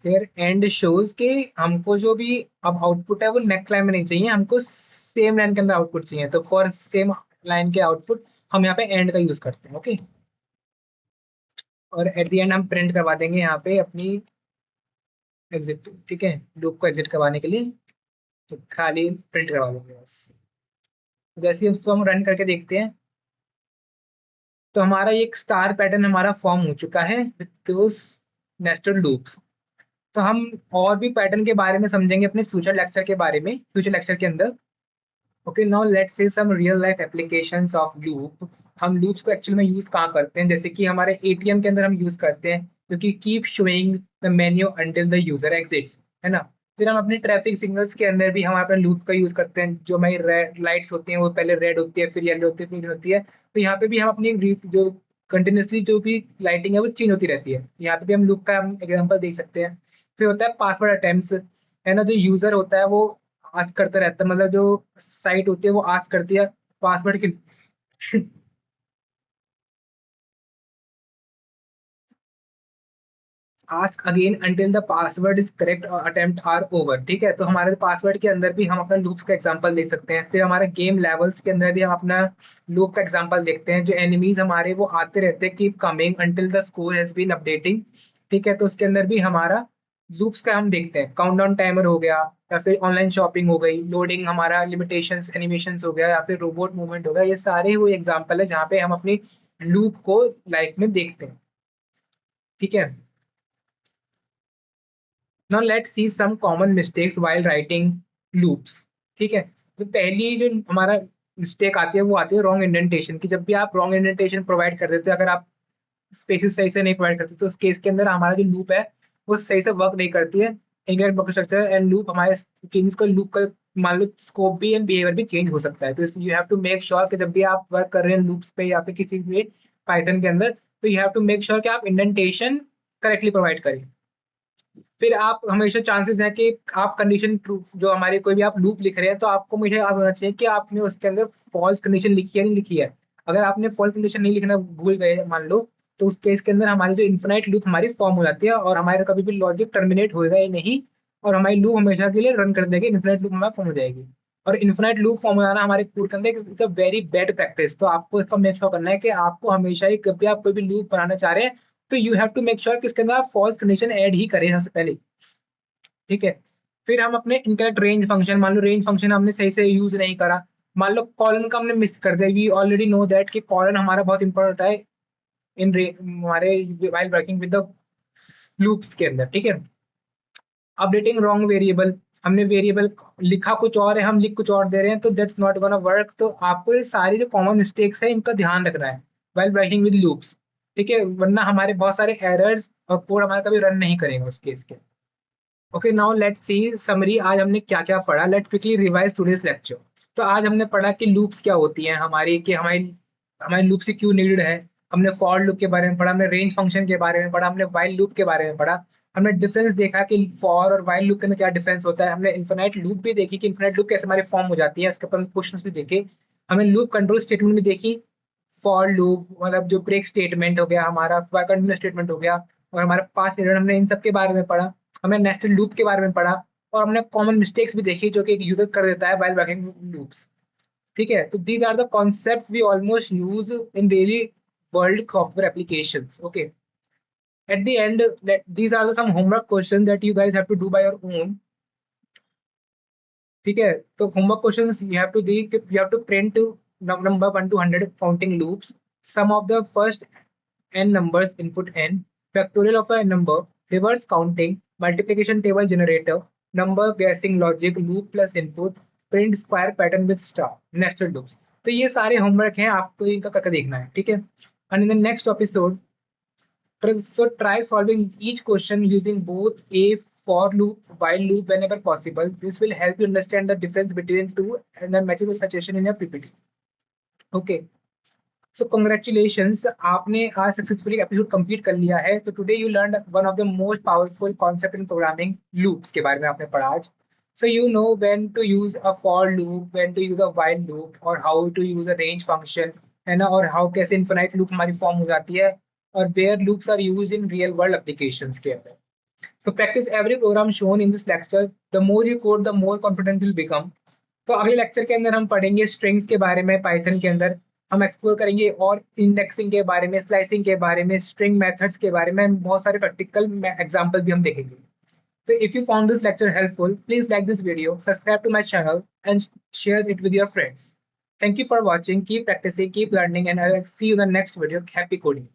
फिर एंड शोज के हमको जो भी अब आउटपुट है वो नेक्स्ट लाइन में नहीं चाहिए, हमको सेम लाइन के अंदर आउटपुट चाहिए, तो फॉर सेम लाइन के आउटपुट हम यहाँ पे एंड का यूज करते हैं। ओके, और एट द एंड हम प्रिंट करवा देंगे यहाँ पे अपनी एग्जिट। ठीक है, लूप को एग्जिट करवाने के लिए तो खाली प्रिंट करवा देंगे बस। जैसे ही उसको हम रन करके देखते हैं तो हमारा एक स्टार पैटर्न हमारा फॉर्म हो चुका है विद दोस नेस्टेड लूप्स। तो हम और भी पैटर्न के बारे में समझेंगे अपने फ्यूचर लेक्चर के बारे में, फ्यूचर लेक्चर के अंदर। Okay, now let's see some real life applications of loop. हम लूप्स को एक्चुअल में यूज कहाँ करते हैं, जैसे कि हमारे एटीएम के अंदर हम यूज करते हैं, क्योंकि keep showing the menu until the user exits, है ना। फिर हम अपने ट्रैफिक सिग्नल्स के अंदर भी हम अपने लूप का यूज करते हैं, जो हमारी रेड लाइट्स होती हैं वो पहले रेड होती है, फिर येलो होती है, फिर green होती है, तो यहाँ पे भी हम अपनी जो कंटिन्यूसली जो भी लाइटिंग है वो चेंज होती रहती है। यहाँ पे भी हम लूप का हम एग्जाम्पल देख सकते हैं। फिर होता है पासवर्ड अटेम्प्ट्स, है ना, जो यूजर होता है वो आस्क करता रहता है, मतलब जो साइट होती है वो आस्क करती है पासवर्ड के ask again until the password is correct और अटेम्प्ट आर ओवर। ठीक है, तो हमारे पासवर्ड के अंदर भी हम अपना लूप्स का एग्जांपल देख सकते हैं। फिर हमारे गेम लेवल्स के अंदर भी हम अपना लूप का एग्जांपल देखते हैं, जो एनिमीज हमारे वो आते रहते हैं keep coming until the score has been updating. ठीक है, तो उसके अंदर भी हमारा लूप्स का हम देखते हैं, काउंटडाउन टाइमर हो गया, या फिर ऑनलाइन शॉपिंग हो गई, लोडिंग हमारा लिमिटेशंस एनिमेशंस हो गया, या फिर रोबोट मूवमेंट हो गया, ये सारे वो एग्जांपल है जहाँ पे हम अपनी लूप को लाइफ में देखते हैं। ठीक है, now let's see some common mistakes while writing loops. ठीक है, तो पहली जो हमारा मिस्टेक आती है वो आती है रॉन्ग इंडेंटेशन की। जब भी आप रॉन्ग इंडेंटेशन प्रोवाइड कर देते हो, अगर आप स्पेसेस सही से नहीं प्रोवाइड करते, तो उस केस के अंदर हमारा जो लूप है वो सही से वर्क नहीं करती है। Incorrect block structure and loop हमारे चेंजेस का लूप का मान लो स्कोप भी एंड बिहेवियर भी चेंज हो सकता है। तो you have to make sure कि जब भी आप वर्क कर रहे हैं लूप्स पे या फिर किसी भी पाइथन के अंदर, तो you have to make sure कि आप इंडेंटेशन करेक्टली प्रोवाइड करें। फिर आप हमेशा चांसेस है कि आप कंडीशन ट्रू, जो हमारी कोई भी आप लूप लिख रहे हैं तो आपको मुझे याद होना चाहिए कि आपने उसके अंदर फॉल्स कंडीशन लिखी है नहीं लिखी है। अगर आपने फॉल्स कंडीशन नहीं लिखना भूल गए मान लो, तो उस केस के अंदर हमारी जो इन्फिनाइट लूप हमारी फॉर्म हो जाती है और हमारे कभी भी लॉजिक टर्मिनेट होएगा ही नहीं, और हमारी लूप हमेशा के लिए रन कर देगी, इन्फिनाइट लूप हमारा फॉर्म हो जाएगी। और इन्फिनाइट लूप फॉर्म हो जाना हमारे कोड के अंदर it's a very bad practice. तो आपको इसका मेक श्योर करना है कि आपको हमेशा ही कभी आप कोई भी लूप बनाना चाह रहे हैं तो you have to make sure कि इसके अंदर आप फॉल्स कंडीशन ऐड ही करें सबसे पहले। ठीक है, फिर हम अपने इनकरेक्ट रेंज फंक्शन, मान लो रेंज फंक्शन हमने सही से यूज नहीं करा, मान लो कॉलन का हमने मिस कर दिया, वी ऑलरेडी नो दैट कि कॉलन हमारा बहुत इंपॉर्टेंट है इन हमारे while working with the loops के अंदर। ठीक है, अपडेटिंग रॉन्ग वेरिएबल, हमने वेरिएबल लिखा कुछ और है, हम लिख कुछ और दे रहे हैं, तो दैट्स नॉट गोना वर्क। तो आपको ये सारी जो कॉमन मिस्टेक्स है इनका ध्यान रखना है वाइल वर्किंग विद लूप्स। ठीक है, वरना हमारे बहुत सारे एरर्स और कोड हमारा कभी रन नहीं करेगा उस केस के। Okay, now let's see summary, आज हमने क्या क्या पढ़ा, let quickly revise today's lecture. तो आज हमने पढ़ा कि लूप्स क्या होती हैं हमारी, कि हमारी हमारी लूप्स क्यों नीडेड है। हमने फॉर लूप के बारे में पढ़ा, हमने रेंज फंक्शन के बारे में पढ़ा, हमने व्हाइल लूप के बारे में पढ़ा, हमने डिफरेंस देखा कि फॉर और वाइल लूप के अंदर क्या डिफरेंस होता है, हमने इन्फिनाइट लूप भी देखी कि इन्फिनाइट लूप कैसे हमारे फॉर्म हो जाती है, उसके ऊपर क्वेश्चंस भी देखे। हमने लूप कंट्रोल स्टेटमेंट भी देखी, फॉर लूप मतलब जो ब्रेक स्टेटमेंट हो गया हमारा, कंटिन्यूस स्टेटमेंट हो गया, और हमारा पास स्टेटमेंट, हमने इन सब के बारे में पढ़ा। हमने नेस्टेड लूप के बारे में पढ़ा, और हमने कॉमन मिस्टेक्स भी देखी जो कि एक यूजर कर देता है वाइल वर्किंग लूप्स। ठीक है, तो these are the concept we almost use in daily world software applications. Okay, at the end, these are some homework questions that you guys have to do by your own। ठीक है, तो homework questions you have to do, you have to print number 1 to 100 counting loops, sum of the first n numbers, input n, factorial of a number, reverse counting, multiplication table generator, number guessing logic, loop plus input, print square pattern with star, nested loops। तो ये सारे होमवर्क हैं, आपको इनका करके देखना है। ठीक है, and in the next episode, so try solving each question using both a for loop, while loop whenever possible. This will help you understand the difference between two and then matches the situation in your PPT. Okay. So congratulations, आपने आज सक्सेसफुली एपिसोड कंप्लीट कर लिया है। तो today you learn one of the most powerful concept in programming, loops के बारे में आपने पढ़ा आज। So you know when to use a for loop, when to use a while loop, और how to use a range function, है ना, और how कैसे infinite loop हमारी फॉर्म हो जाती है, और where loops are used in real world applications के अंदर। So practice every program shown in this lecture. The more you code, the more confident you'll become। तो अगले लेक्चर के अंदर हम पढ़ेंगे स्ट्रिंग्स के बारे में, पाइथन के अंदर हम एक्सप्लोर करेंगे, और इंडेक्सिंग के बारे में, स्लाइसिंग के बारे में, स्ट्रिंग मेथड्स के बारे में, बहुत सारे प्रैक्टिकल एग्जांपल भी हम देखेंगे। So if you found this lecture helpful, please like this video, subscribe to my channel, and share it with your friends. Thank you for watching. Keep practicing, keep learning, and I will see you in the next video. Happy coding.